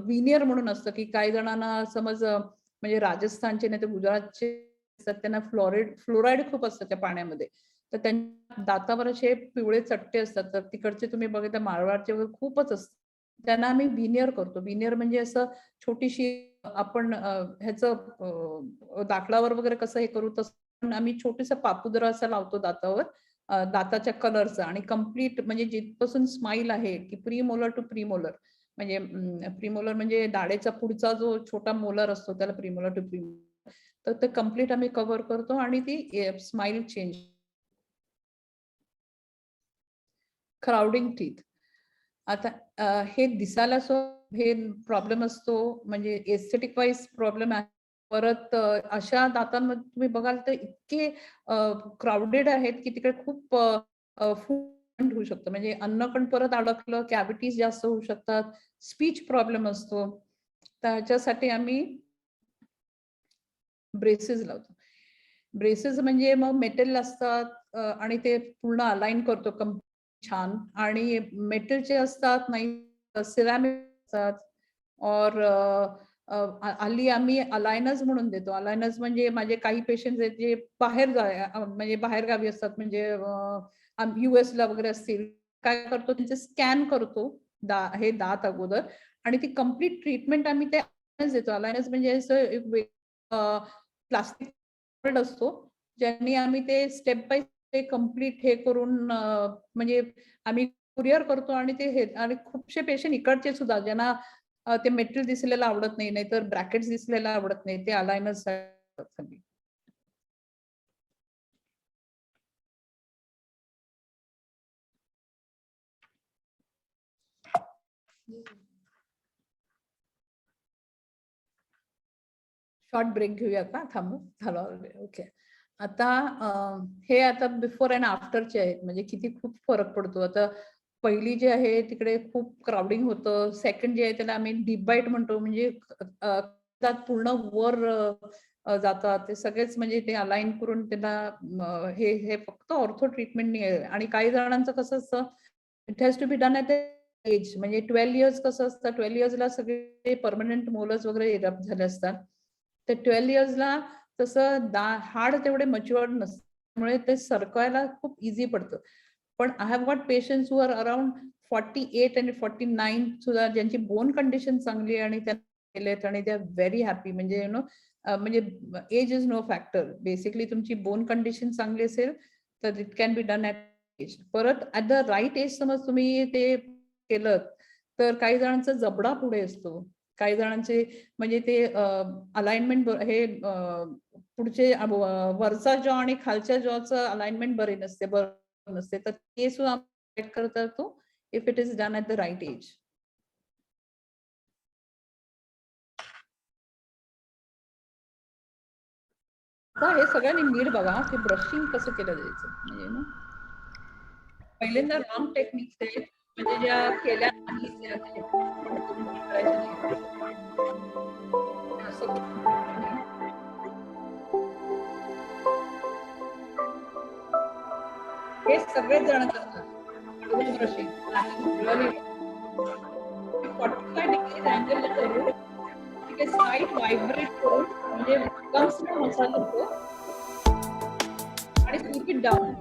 विनियर म्हणून असतं, की काही जणांना समज म्हणजे राजस्थानचे नाही तर गुजरातचे असतात, त्यांना फ्लोराईड खूप असतं त्या पाण्यामध्ये. तर त्यांच्या दातावर असे पिवळे चट्टे असतात. तर तिकडचे तुम्ही बघितलं मारवाडचे वगैरे खूपच असतात. त्यांना आम्ही विनियर करतो. विनियर म्हणजे असं छोटीशी आपण ह्याचं दाखलावर वगैरे कसं हे करू तसं आम्ही छोटूसा पापुद्रा असा लावतो दातावर, दाताच्या कलरचा, आणि कंप्लीट म्हणजे जिथपासून स्माईल आहे, की प्रीमोलर टू प्रीमोलर, म्हणजे प्रीमोलर म्हणजे दाढेचा पुढचा जो छोटा मोलर असतो त्याला प्रीमोलर टू प्रीमोलर. तर ते कम्प्लीट आम्ही कव्हर करतो आणि ती स्माइल चेंज. Crowding teeth. आता हे दिसायला हे प्रॉब्लेम असतो, म्हणजे एस्थेटिक वाईज प्रॉब्लेम आहे. परत अशा दातांमध्ये तुम्ही बघाल तर इतके क्राउडेड आहेत की तिकडे खूप फूड होऊ शकतं, म्हणजे अन्नकण परत अडकलं, कॅव्हिटीज जास्त होऊ शकतात, स्पीच प्रॉब्लेम असतो. त्याच्यासाठी आम्ही ब्रेसेस लावतो. ब्रेसेस म्हणजे मग मेटल असतात आणि ते पूर्ण अलाइन करतो छान. आणि मेटलचे असतात, नाही सिरॅमिक असतात. और हल्ली आम्ही अलायनर्स म्हणून देतो. अलायनर्स म्हणजे माझे काही पेशंट्स आहेत जे म्हणजे बाहेर गावी असतात, म्हणजे US ला वगैरे असतील. काय करतो, त्यांचे स्कॅन करतो हे दात अगोदर, आणि ती कम्प्लीट ट्रीटमेंट आम्ही ते देतो. अलायनर्स म्हणजे असं प्लास्टिक असतो, ज्यांनी आम्ही ते स्टेप बाय स्टेप कम्प्लीट हे करून म्हणजे आम्ही कुरिअर करतो. आणि आणि खूपशे पेशंट इकडचे सुद्धा ज्यांना ते मेटल दिसलेलं आवडत नाही, नाहीतर ब्रॅकेट्स दिसलेलं आवडत नाही, ते अलायनर्स सगळी. शॉर्ट ब्रेक घेऊया का? थांबू झालं. ओके. आता हे आता बिफोर अँड आफ्टरचे आहेत, म्हणजे किती खूप फरक पडतो. आता पहिली जी आहे तिकडे खूप क्राउडिंग होतं. सेकंड जे आहे त्याला आम्ही डीप बाईट म्हणतो, म्हणजे पूर्ण वर जातात ते सगळेच, म्हणजे ते अलाइन करून त्याला हे फक्त ऑर्थो ट्रीटमेंट नाही आहे. आणि काही जणांचं कसं असतं, it has to be done at age, म्हणजे 12 इयर्स कसं असतं, 12 इयर्सला सगळे परमनंट मोलर्स वगैरे इरप्ट झाले असतात. तर 12 इयर्सला तसं हाड तेवढे मच्युअर्ड नसतं, त्यामुळे ते सरकवायला खूप इझी पडतं. पण I have got patients who are around 48 आणि 49 सुद्धा, ज्यांची बोन कंडिशन चांगली आहे आणि त्यांना केलेत आणि दे आर व्हेरी हॅपी. म्हणजे म्हणजे age is no factor. Basically तुमची बोन कंडिशन चांगली असेल तर it can be done at age. परत ॲट द राईट एज समज तुम्ही ते केलं तर काही जणांचा जबडा पुढे असतो, काही जणांचे म्हणजे ते अलाइनमेंट हे पुढचे वरचा जॉ आणि खालच्या जॉचं अलाइनमेंट बरोबर नसते, तर ते सुद्धा करता येतो if it is done at the right age. हे सगळ्यांनी नीट बघा की ब्रशिंग कसं केलं जायचं. म्हणजे ना पहिल्यांदा रॉंग टेक्निक्स आहेत, म्हणजे ज्या केल्या नाही त्या करायच्या नाही. हे सगळेच जण करतात ब्रशिंग. 45 डिग्री अँगल करून तिथे स्लाइट व्हायब्रेट करून, म्हणजे गम्सला मसाज होतो आणि keep it down.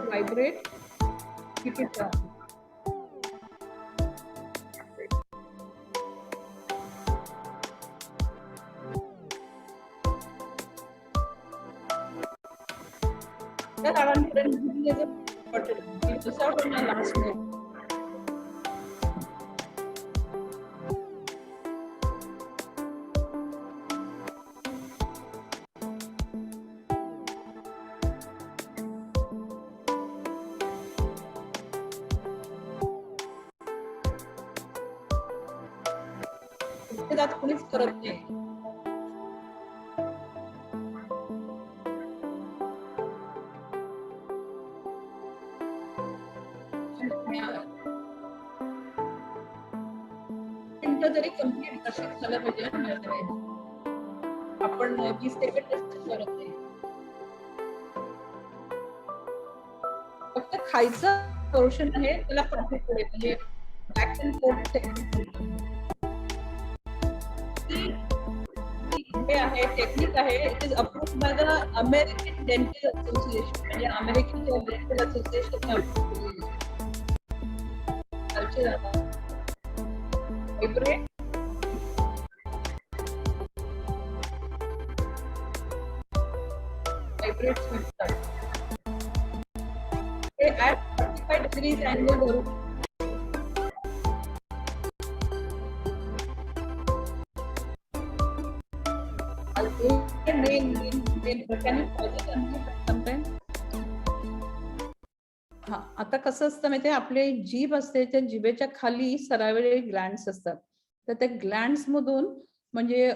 Vibrate, keep it down. That around 10 years of it was out on my last note. त्यात कोणीच करत नाही. तरी कम्प्लीट तसेच झालं पाहिजे. आपण 20 सेकंड करत नाही. फक्त खायचं पोर्शन आहे त्याला प्रॉफिट पुढे, म्हणजे बॅक अँड फोर्थ टेक्निक आहे, टेक्निक आहे. It is approved by the American dental association, म्हणजे American dental association vibrate vibrate ते ॲट 45 डिग्रीज अँगल धरू. हा, आता कसं असतं माहितीये, आपले जीभ असते, त्या जिभेच्या खाली सलायव्हरी ग्लँड्स असतात. तर त्या ग्लँड्स मधून म्हणजे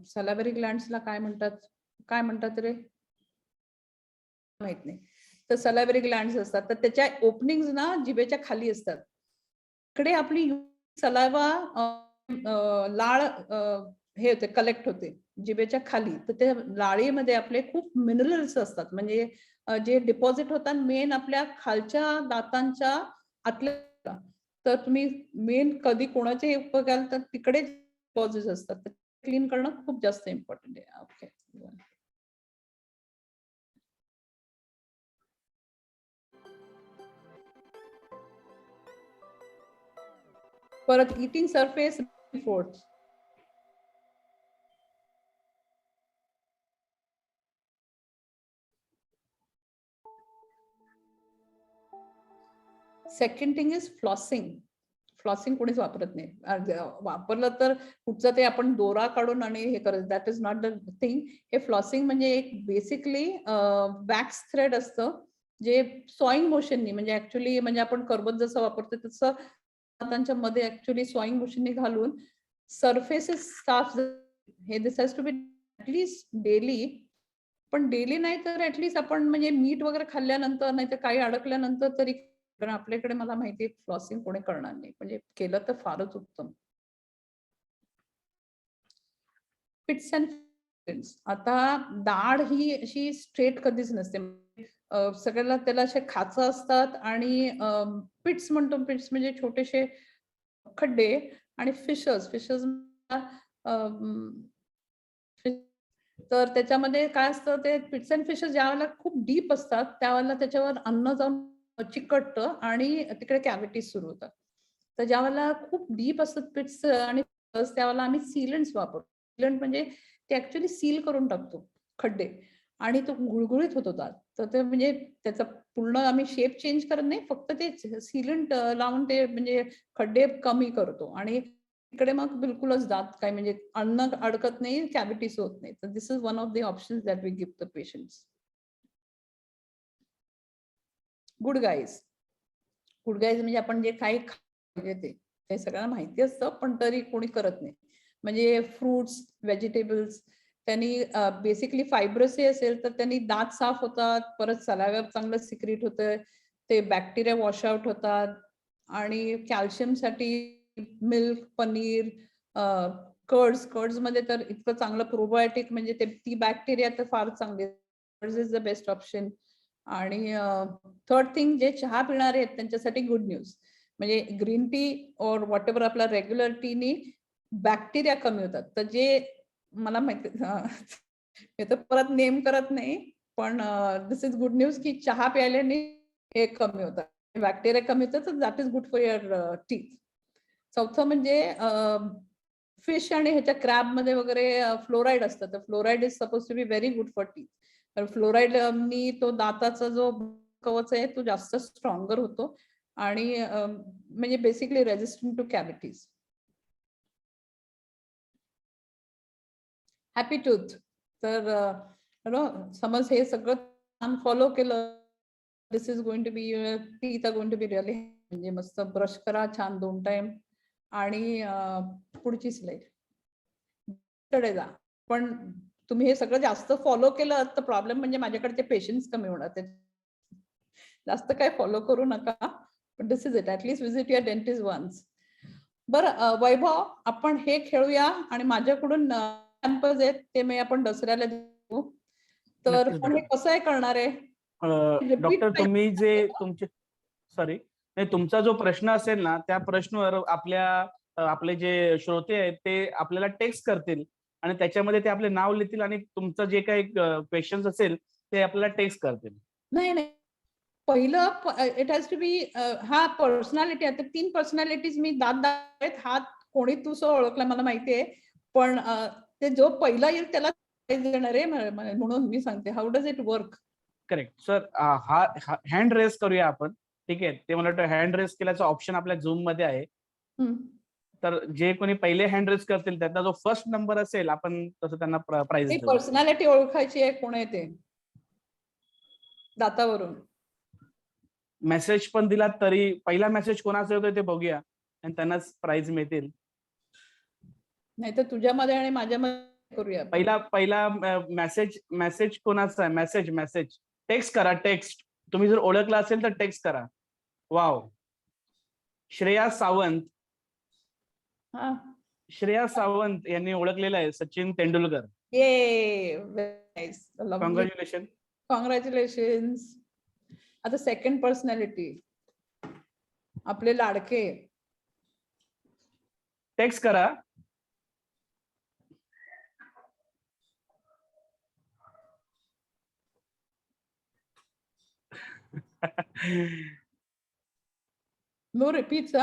सलायव्हरी ग्लँड्सला काय म्हणतात रे, माहित नाही. तर सलायव्हरी ग्लँड्स असतात, तर त्याच्या ओपनिंग्स ना जिभेच्या खाली असतात. इकडे आपली सलायवा लाळ हे होते, कलेक्ट होते जिभेच्या खाली. तर त्या लाळेमध्ये आपले खूप मिनरल्स असतात, म्हणजे जे डिपॉझिट होतात मेन आपल्या खालच्या दातांच्या आतल्या. तर तुम्ही मेन कधी कोणाचे बघाल तर तिकडे डिपॉझिट असतात, तर क्लीन करणं खूप जास्त इम्पॉर्टंट आहे. ओके, परत eating surface fourth. Second thing is flossing. Flossing कोणीच वापरत नाही. वापरलं तर कुठचं ते आपण दोरा काढून आणि हे करत, that is not the thing. हे फ्लॉसिंग म्हणजे एक बेसिकली वॅक्स थ्रेड असतं, जे सॉइंग मोशननी, म्हणजे ऍक्च्युली म्हणजे आपण कर्बत जसं वापरतो तसं दातांच्या मध्ये ऍक्च्युली सॉइंग मोशननी घालून सरफेसेस साफ. हे this has to be at least daily. पण डेली नाही तर ऍटलीस्ट आपण म्हणजे मीठ वगैरे खाल्ल्यानंतर, नाही तर काही अडकल्यानंतर तरी. कारण आपल्याकडे मला माहिती आहे फ्लॉसिंग कोणी करणार नाही, म्हणजे केलं तर फारच उत्तम. पिट्स अँड फिन्स. आता दाढ ही अशी स्ट्रेट कधीच नसते. सगळ्याला त्याला असे खाच असतात आणि पिट्स म्हणतो. पिट्स म्हणजे छोटेसे खड्डे. आणि फिशर्स तर त्याच्यामध्ये काय असतं, ते पिट्स अँड फिशर्स ज्यावेळेला खूप डीप असतात त्यावेळेला त्याच्यावर अन्न जाऊन चिकटतं आणि तिकडे कॅव्हिटीज सुरू होतात. तर ज्यावेळेला खूप डीप असतात पिट्स आणि त्यावेळेला आम्ही सीलंट्स वापरतो. सीलंट म्हणजे ते ऍक्च्युली सील करून टाकतो खड्डे, आणि तो गुळगुळीत होत होता. तर ते म्हणजे त्याचा पूर्ण आम्ही शेप चेंज करत नाही, फक्त ते सीलंट लावून ते म्हणजे खड्डे कमी करतो. आणि इकडे मग बिलकुलच दात काय म्हणजे अन्न अडकत नाही, कॅव्हिटीज होत नाही. तर this is one of the options that we give the patients. Good guys. Good guys म्हणजे आपण जे काही ते सगळ्यांना माहिती असतं, पण तरी कोणी करत नाही. म्हणजे फ्रुट्स, व्हेजिटेबल्स, त्यांनी बेसिकली फायब्रस असेल तर त्यांनी दात साफ होतात, परत सलायवा चांगलं सिक्रेट होतं, ते बॅक्टेरिया वॉश आउट होतात. आणि कॅल्शियमसाठी मिल्क, पनीर, कर्ड्स मध्ये तर इतकं चांगलं प्रोबायोटिक, म्हणजे ते ती बॅक्टेरिया तर फार चांगली. Curds is the best option. आणि थर्ड थिंग, जे चहा पिणारे आहेत त्यांच्यासाठी गुड न्यूज, म्हणजे ग्रीन टी और व्हॉट एव्हर आपला रेग्युलर टीनी बॅक्टेरिया कमी होतात. तर जे मला माहिती, मी तर परत नेम करत नाही, पण दिस इज गुड न्यूज की चहा प्यायल्याने हे कमी होतात, बॅक्टेरिया कमी होतात. तर that is good for your teeth. चौथं म्हणजे फिश आणि ह्याच्या क्रॅब मध्ये वगैरे फ्लोराईड असतं. तर fluoride is suppose to be very good for teeth. तर फ्लोराईडनी तो दाताचा जो कवच आहे तो जास्त स्ट्रॉंगर होतो आणि म्हणजे basically resistant to cavities. Happy tooth. तर समज हे सगळं फॉलो केलं, this is going to be, teeth are going to be really, म्हणजे मस्त ब्रश करा छान 2 टाइम. आणि पुढची स्लाइड कडे जा. पण तुम्ही हे सगळं जास्त फॉलो केलं तर प्रॉब्लेम म्हणजे माझ्याकडचे पेशन्स कमी होणार. ते जास्त काय फॉलो करू नका, पण this is it. At least visit your dentist once. बरं वैभव, आपण हे खेळूया आणि माझ्याकडून सॅम्पल्स आहेत ते मी आपण दसऱ्याला देऊ. तर नक्कीच, पण हे कसं आहे करणार आहे? डॉक्टर, तुम्ही जे तुमचे सॉरी नाही, तुमचा जो प्रश्न असेल ना, त्या प्रश्नावर आपले जे श्रोते आहेत ते आपल्याला टेक्स्ट करतील आणि त्याच्यामध्ये ते आपले नाव लिहितील आणि तुमचं जे काही क्वेश्चन्स असेल ते आपल्याला टेक्स्ट करतील. नाही नाही, पहिलं इट हॅज टू बी, हा पर्सनॅलिटी. आता 3 पर्सनॅलिटीज मी दात आहेत, हात कोणी तू ओळखला मला माहितीये, पण ते जो पहिला येईल त्याला देणार आहे, म्हणून मी सांगते how does it work. Correct sir. हा हँड रेस करूया आपण. ठीक आहे, ते मला वाटतं हँड रेस केल्याचा ऑप्शन आपल्या झूम मध्ये आहे. तर जे कोणी पहिले हँड रेस करतील त्यातला जो फर्स्ट नंबर असेल आपण तसं त्यांना प्राइज देऊ. पर्सनॅलिटी ओळखायची आहे, कोण आहे ते दातावरून. मेसेज पण दिला तरी पहिला मेसेज कोणाचा होतो ते बघूया आणि त्यांनाच प्राइज मिळतील. नाही तर तुझ्यामध्ये आणि माझ्यामध्ये करूया. पहिला मेसेज कोणाचा आहे? मेसेज टेक्स्ट करा. टेक्स्ट तुम्ही जर ओळखला असेल तर टेक्स्ट करा. वाव, श्रेया सावंत. श्रेया सावंत यांनी ओळखलेलं आहे सचिन तेंडुलकर. कॉंग्रॅच्युलेशन. कॉंग्रॅच्युलेशन्स. आता सेकंड पर्सनॅलिटी आपले लाडके. टेक्स्ट करा. No repeats.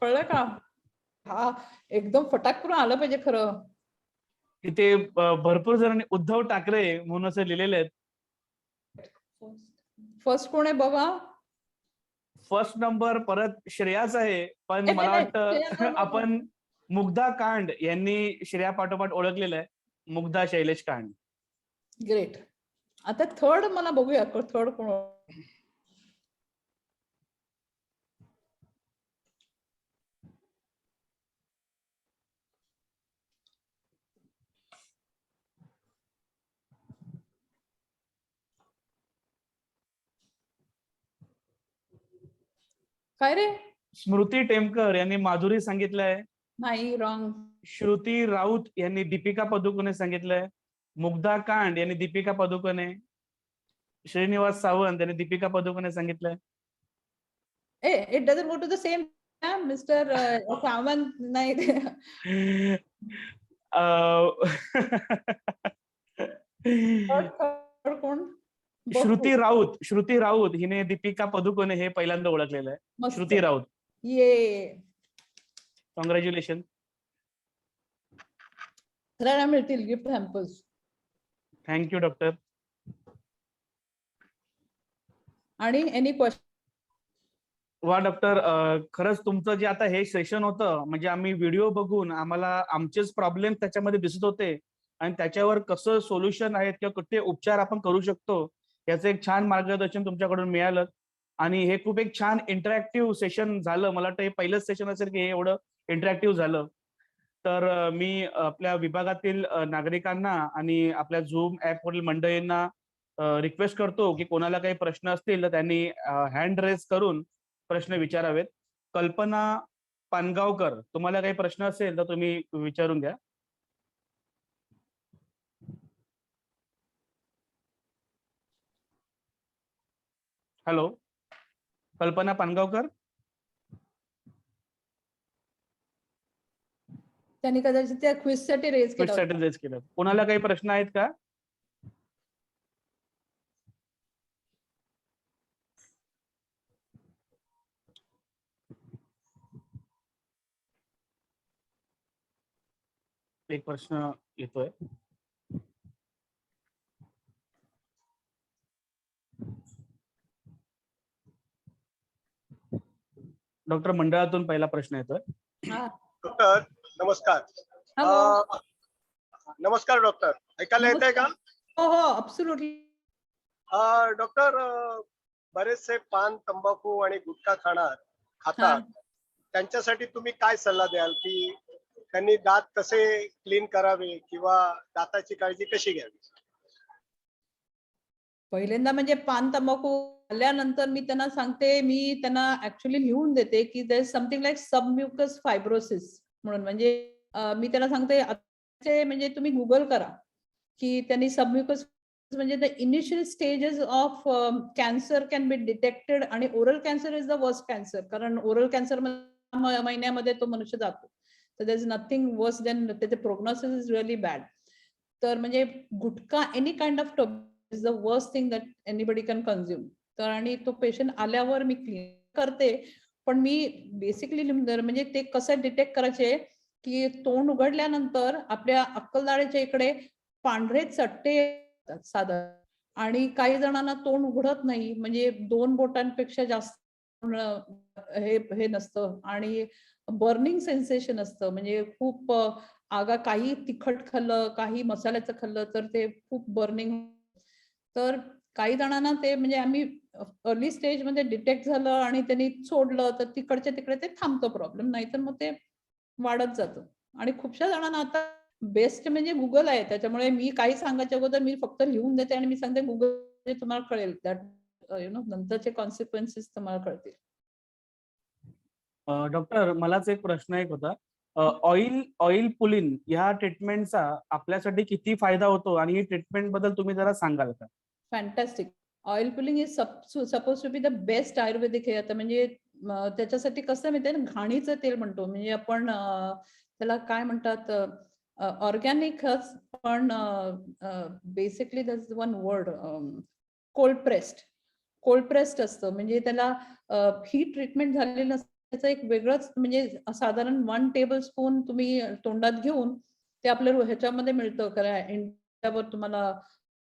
कळलं का? हा एकदम फटाक करून आलं पाहिजे खरं. तिथे भरपूर जणांनी उद्धव ठाकरे म्हणून असं लिहिलेले आहेत. फर्स्ट कोण आहे बघा? फर्स्ट नंबर परत श्रेयाच आहे, पण मला वाटतं आपण मुग्धा कांड यांनी श्रेया पाठोपाठ ओळखलेलं आहे. मुग्धा शैलेश कांड. ग्रेट. आता थर्ड मला बघूया, थर्ड कोण? काय रे? स्मृती टेमकर यांनी माधुरी सांगितलंय. नाही, रॉंग. श्रुती राऊत यांनी दीपिका पदुकोणे सांगितलंय. मुग्धा कांड यांनी दीपिका पदुकोणे. श्रीनिवास सावंत यांनी दीपिका पदुकोणे सांगितलंय. It doesn't go to the same mister Sawant. नाही. कोण? श्रुती राऊत हिने दीपिका पदुकोणे हे पहिल्यांदा ओळखलेलं आहे. श्रुती राऊत. कॉंग्रॅच्युलेशन. मिळतील गिफ्ट हॅम्पर्स. Thank you doctor. आणि एनी क्वेश्चन? वा डॉक्टर, खरंच तुमचं जे आता हे सेशन होतं म्हणजे आम्ही व्हिडिओ बघून आम्हाला आमचेच प्रॉब्लेम त्याच्यामध्ये दिसत होते आणि त्याच्यावर कसं सोल्युशन आहेत किंवा कुठे उपचार आपण करू शकतो याचं एक छान मार्गदर्शन तुमच्याकडून मिळालं. आणि हे खूप एक छान इंटरॅक्टिव्ह सेशन झालं. मला वाटतं हे पहिलंच सेशन असेल की हे एवढं इंटरॅक्टिव्ह झालं. तर मी आपल्या विभागातील नागरिकांना आणि आपल्या झूम ऍपवरील मंडळींना रिक्वेस्ट करतो की कोणाला काही प्रश्न असतील तर त्यांनी हँड रेस करून प्रश्न विचारावेत. कल्पना पानगावकर, तुम्हाला काही प्रश्न असेल तर तुम्ही विचारून घ्या. हॅलो, कल्पना पानगावकर. त्यांनी कदाचित त्या क्विजसाठी रेज केलं. कोणाला काही प्रश्न आहेत का? एक प्रश्न येतोय. डॉक्टर मंडळातून पहिला प्रश्न येतोय. डॉक्टर नमस्कार. नमस्कार डॉक्टर, ऐकायला येत आहे का? हो हो, अब्सोल्युटली. डॉक्टर, बरेचसे पान, तंबाखू आणि गुटखा खातात, त्यांच्यासाठी तुम्ही काय सल्ला द्याल की त्यांनी दात कसे क्लीन करावे किंवा दाताची काळजी कशी घ्यावी? पहिल्यांदा म्हणजे पान तंबाखू आल्यानंतर मी त्यांना सांगते, मी त्यांना ऍक्च्युअली लिहून देते की there is something like submucous fibrosis म्हणून. म्हणजे मी त्यांना सांगते म्हणजे तुम्ही गुगल करा की त्यांनी सबम्युकस म्हणजे the initial stages of cancer can be detected. आणि oral cancer is the worst cancer, कारण ओरल कॅन्सर महिन्यामध्ये तो मनुष्य जातो. तर there is nothing worse than, त्याचे प्रोग्नोसिस इज रिअली बॅड. तर म्हणजे gutkha, any kind of tobacco is the worst thing that anybody can consume. तर आणि तो पेशंट आल्यावर मी क्लीन करते, पण मी बेसिकली म्हणजे ते कसं डिटेक्ट करायचे की तोंड उघडल्यानंतर आपल्या अक्कलदाढीच्या इकडे पांढरे चट्टे साधारण, आणि काही जणांना तोंड उघडत नाही, म्हणजे 2 बोटांपेक्षा जास्त हे नसतं आणि बर्निंग सेन्सेशन असतं, म्हणजे खूप काही तिखट खाल्लं, काही मसाल्याचं खाल्लं तर ते खूप बर्निंग. तर काही जणांना ते म्हणजे आम्ही अर्ली स्टेजमध्ये डिटेक्ट झालं आणि त्यांनी सोडलं तर तिकडच्या तिकडे ते थांबतं प्रॉब्लेम, नाहीतर मग ते वाढत जातं. आणि खूपशा जणांना आता बेस्ट म्हणजे Google आहे. त्याच्यामुळे मी काही सांगायच्या अगोदर मी फक्त लिहून देते आणि मी सांगते Google तुम्हाला कळेल दॅट नंतरचे कॉन्सिक्वेन्सेस तुम्हाला कळतील. डॉक्टर मलाच एक प्रश्न होता. ऑइल पुलिन ह्या ट्रीटमेंटचा आपल्यासाठी किती फायदा होतो आणि ही ट्रीटमेंट बद्दल तुम्ही जरा सांगाल का? Fantastic. Oil pulling is suppose to be the best Ayurvedic हे. आता म्हणजे त्याच्यासाठी कसं माहितीये ना, घाणीचं तेल म्हणतो, म्हणजे आपण त्याला काय म्हणतात, ऑर्गॅनिक, पण basically that's one word, cold pressed असतं, म्हणजे त्याला ही ट्रीटमेंट झालेली नसते. त्याचं एक वेगळंच म्हणजे साधारण 1 टेबलस्पून तुम्ही तोंडात घेऊन ते आपल्या ह्याच्यामध्ये मिळतं करा इंडियावर तुम्हाला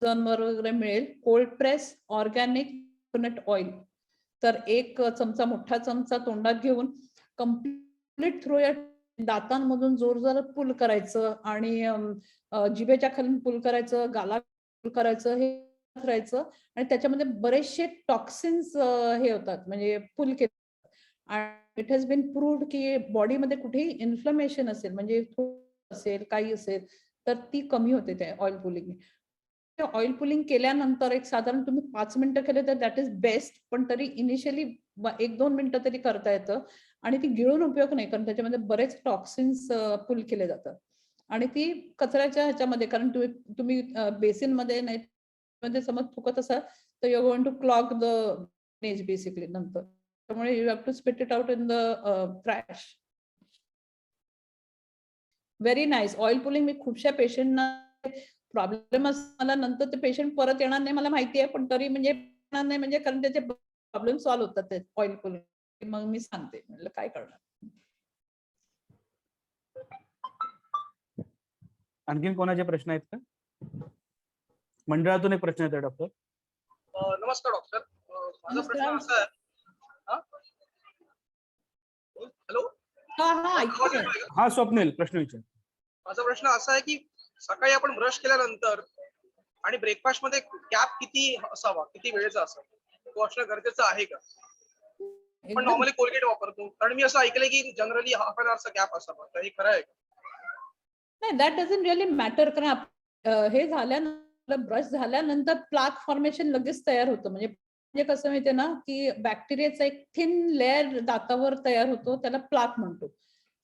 वगैरे मिळेल, cold press organic coconut oil. तर 1 चमचा, मोठा चमचा तोंडात घेऊन कम्प्लीट थ्रू या दातांमधून जोरजोरात पुल करायचं आणि जिभेच्या खालून पुल करायचं, गाला पुल करायचं, हे करायचं आणि त्याच्यामध्ये बरेचसे टॉक्सिन्स हे होतात, म्हणजे पुल केले. आणि इट हॅज बीन प्रूव्ड की बॉडीमध्ये कुठेही इन्फ्लमेशन असेल, म्हणजे असेल, काही असेल, तर ती कमी होते त्या ऑइल पुलिंग. ऑइल पुलिंग केल्यानंतर एक साधारण तुम्ही 5 मिनिटं केले तर दॅट इज बेस्ट, पण तरी इनिशियली 1-2 मिनिटं तरी करता येतं आणि ती गिळून उपयोग नाही, कारण त्याच्यामध्ये बरेच टॉक्सिन्स पुल केले जातात आणि ती कचऱ्याच्या ह्याच्यामध्ये, कारण तुम्ही बेसिनमध्ये नाही मध्ये समज थुकत असाल तर you are going to clog the drainage basically नंतर. त्यामुळे you have to spit it out in the trash. Very nice. Oil pulling मी खूपशा पेशंटना प्रॉब्लेम मला नंतर ते पेशंट परत येणार नाही मला माहिती आहे, पण तरी म्हणजे येणार नाही, म्हणजे कारण त्याचे प्रॉब्लेम सॉल्व्ह होतात ते ऑइल पुलिंग. मग मी सांगते म्हटलं काय करणार. आणखीन कोणाचे प्रश्न आहेत का? मंडळातून एक प्रश्न येतोय डॉक्टर. नमस्कार डॉक्टर. माझा प्रश्न असा आहे. हॅलो. हा स्वप्नील, प्रश्न विचार. माझा प्रश्न असा आहे की सकाळी आपण ब्रश केल्यानंतर आणि ब्रेकफास्ट मध्ये गॅप किती असावा, किती वेळेचा असावा, तो असणं गरजेचं आहे का? आपण नॉर्मली कोलगेट वापरतो, कारण मी असं ऐकलंय की जनरली हाफ अन आवरचा गॅप असावा, तर हे खरं आहे का? नाही, दॅट डझंट रिअली मॅटर, कारण हे झाल्यानंतर, ब्रश झाल्यानंतर प्लाक फॉर्मेशन लगेच तयार होतं. म्हणजे कसं माहितीये ना, की बॅक्टेरियाचा एक थिन लेअर दातावर तयार होतो, त्याला प्लाक म्हणतो.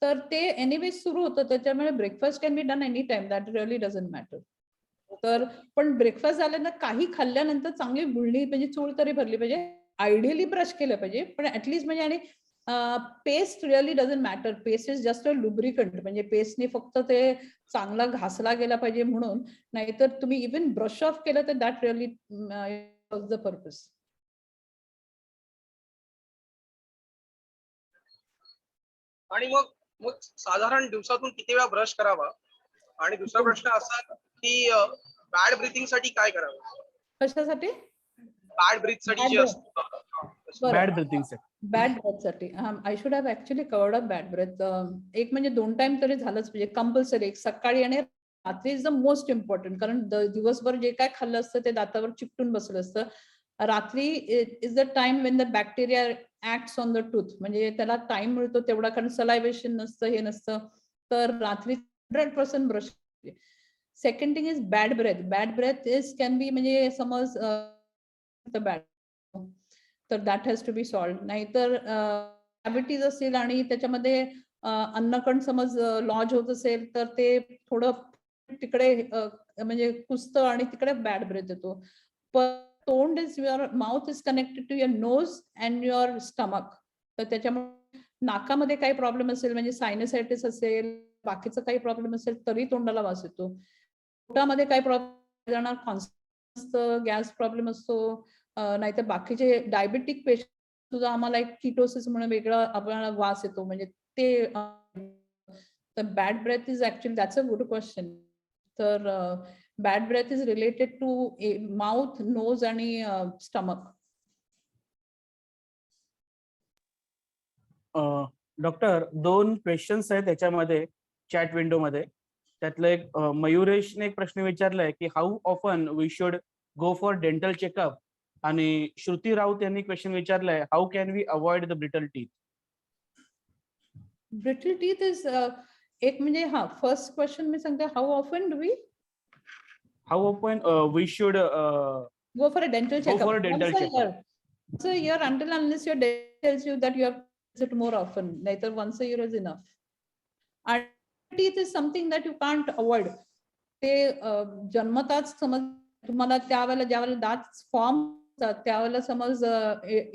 तर ते एनिवेज सुरू होतं, त्याच्यामुळे breakfast can be done any time, that really doesn't matter. तर पण ब्रेकफास्ट झाल्यानंतर काही खाल्ल्यानंतर चांगली गुळणी म्हणजे चूळ तरी भरली पाहिजे. आयडियली ब्रश केलं पाहिजे, पण ऍटलीस्ट म्हणजे, आणि paste really doesn't matter. Paste is just a lubricant, म्हणजे पेस्टने फक्त ते चांगला घासला गेला पाहिजे म्हणून, नाहीतर तुम्ही इव्हन ब्रश ऑफ केलं तर दॅट रिअली द पर्पज. आणि मग साधारण दिवसातून किती वेळा ब्रश करावा? आणि दुसरा प्रश्न असा की बॅड ब्रीथिंग साठी काय करावं? कशासाठी? बॅड ब्रीथ साठी जे असतं. बॅड ब्रीथिंग साठी. बॅड ब्रेथसाठी I should have actually covered up bad breath. एक म्हणजे 2 टाइम तरी झालंच पाहिजे कंपल्सरी. एक सकाळी आणि रात्री इज द मोस्ट इम्पॉर्टंट, कारण दिवसभर जे काय खाल्लं असतं ते दातावर चिकटून बसलं असतं. रात्री is the time Wien the bacteria acts on the tooth, म्हणजे त्याला टाइम मिळतो तेवढा, कारण सलायव्हेशन नसतं, हे नसतं. तर रात्री 100% brush. Second thing is bad breath. Bad breath is can be, म्हणजे समज बॅड, तर that has to be solved. नाहीतर डायबिटीज असेल आणि त्याच्यामध्ये अन्नकण समज लॉज होत असेल तर ते थोडं तिकडे म्हणजे कुसतं आणि तिकडे बॅड ब्रेथ येतो. पण तोंड is your mouth is connected to your nose and your stomach. तर त्याच्यामुळे नाकामध्ये काही प्रॉब्लेम असेल, म्हणजे सायनसायटिस असेल, बाकीचं काही प्रॉब्लेम असेल तरी तोंडाला वास येतो. पोटामध्ये काही प्रॉब्लेम जाणार, गॅस प्रॉब्लेम असतो, नाहीतर बाकीचे डायबेटिक पेशंट सुद्धा आम्हाला एक किटोसिस म्हणून वेगळा आपल्याला वास येतो, म्हणजे ते bad breath is actually that's a good question. तर bad breath is related to mouth, nose आणि स्टमक. डॉक्टर, 2 क्वेश्चन्स आहेत त्याच्यामध्ये चॅट विंडो मध्ये. त्यातलं एक मयुरेशने एक प्रश्न विचारलाय की how often we should go for dental checkup, आणि श्रुती राऊत यांनी क्वेश्चन विचारलाय how can we avoid the brittle teeth. Brittle teeth is एक म्हणजे हा फर्स्ट क्वेश्चन मी सांगते, how often do we how often we should go for a dental Go checkup for a dental once a checkup. year. Once a year, until unless your dentist tells you that you have to visit more often. Neither once a year is enough. And teeth is something that you can't avoid. ते जन्मताच समज तुम्हाला त्यावेळेला ज्यावेळेला दात form त्यावेळेला समज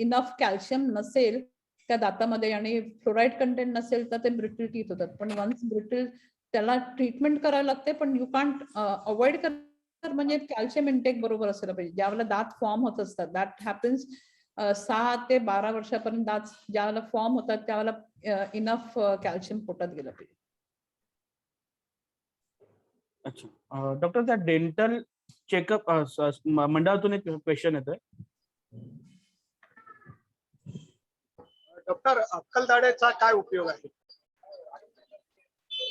enough calcium नसेल त्या दातामध्ये आणि फ्लोराईड कंटेंट नसेल तर ते ब्रिटल टीथ होतात. पण वन्स ब्रिटल त्याला ट्रीटमेंट करायला लागते, पण यू कांट अवॉइड तर म्हणजे कॅल्शियम इंटेक बरोबर असायला पाहिजे. ज्यावेळेला दात फॉर्म होत असतात, दॅट हॅपन्स 6 ते 12 वर्षापर्यंत दात ज्यावेळेला फॉर्म होतात त्यावेळेला इनफ कॅल्शियम पोटात गेलं पाहिजे. अच्छा डॉक्टर, त्या डेंटल चेकअप मंडळातून एक क्वेश्चन येतोय. डॉक्टर, अक्कलदाढेचा काय उपयोग आहे?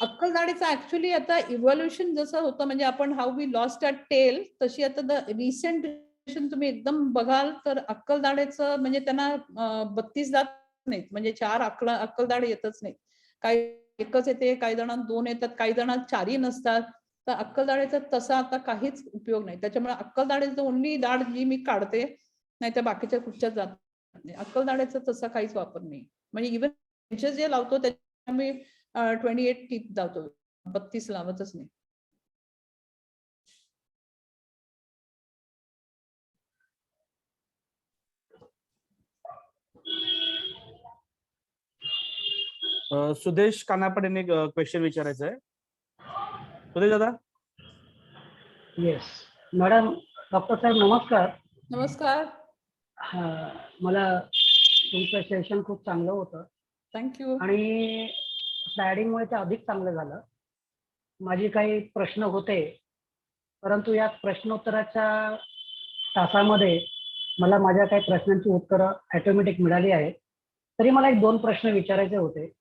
अक्कलदाढीचा ऍक्च्युली आता इव्हॉल्युशन जसं होतं, म्हणजे आपण how we lost a tail, तशी आता द रिसेंट तुम्ही एकदम बघाल तर अक्कलदाढेचं म्हणजे त्यांना 32 दात नाहीत, म्हणजे 4 अक्कलदाढ येतच नाहीत. काही एकच येते, काही जणांना 2 येतात, काही जणांना 4ही नसतात. तर अक्कलदाढेचा तसा आता काहीच उपयोग नाही. त्याच्यामुळे अक्कलदाढेचं ओन्ली दाढ जी मी काढते, नाही तर बाकीच्या कुठच्याच जात नाही. अक्कलदाढेचा तसा काहीच वापर नाही. म्हणजे इव्हन जे लावतो त्याच्या मी 28 टीथ लावतो, 32 लावतच नाही. सुदेश कानापड यांनी क्वेश्चन विचारायचं आहे. सुदेश दादा. Yes madam. डॉक्टर साहेब नमस्कार. नमस्कार. मला तुमचं सेशन खूप चांगलं होतं. थँक्यू. आणि स्लायडिंगमुळे ते अधिक चांगलं झालं. माझे काही प्रश्न होते, परंतु या प्रश्नोत्तराच्या तासामध्ये मला माझ्या काही प्रश्नांची उत्तरं ऑटोमॅटिक मिळाली आहेत. तरी मला 1-2 प्रश्न विचारायचे होते.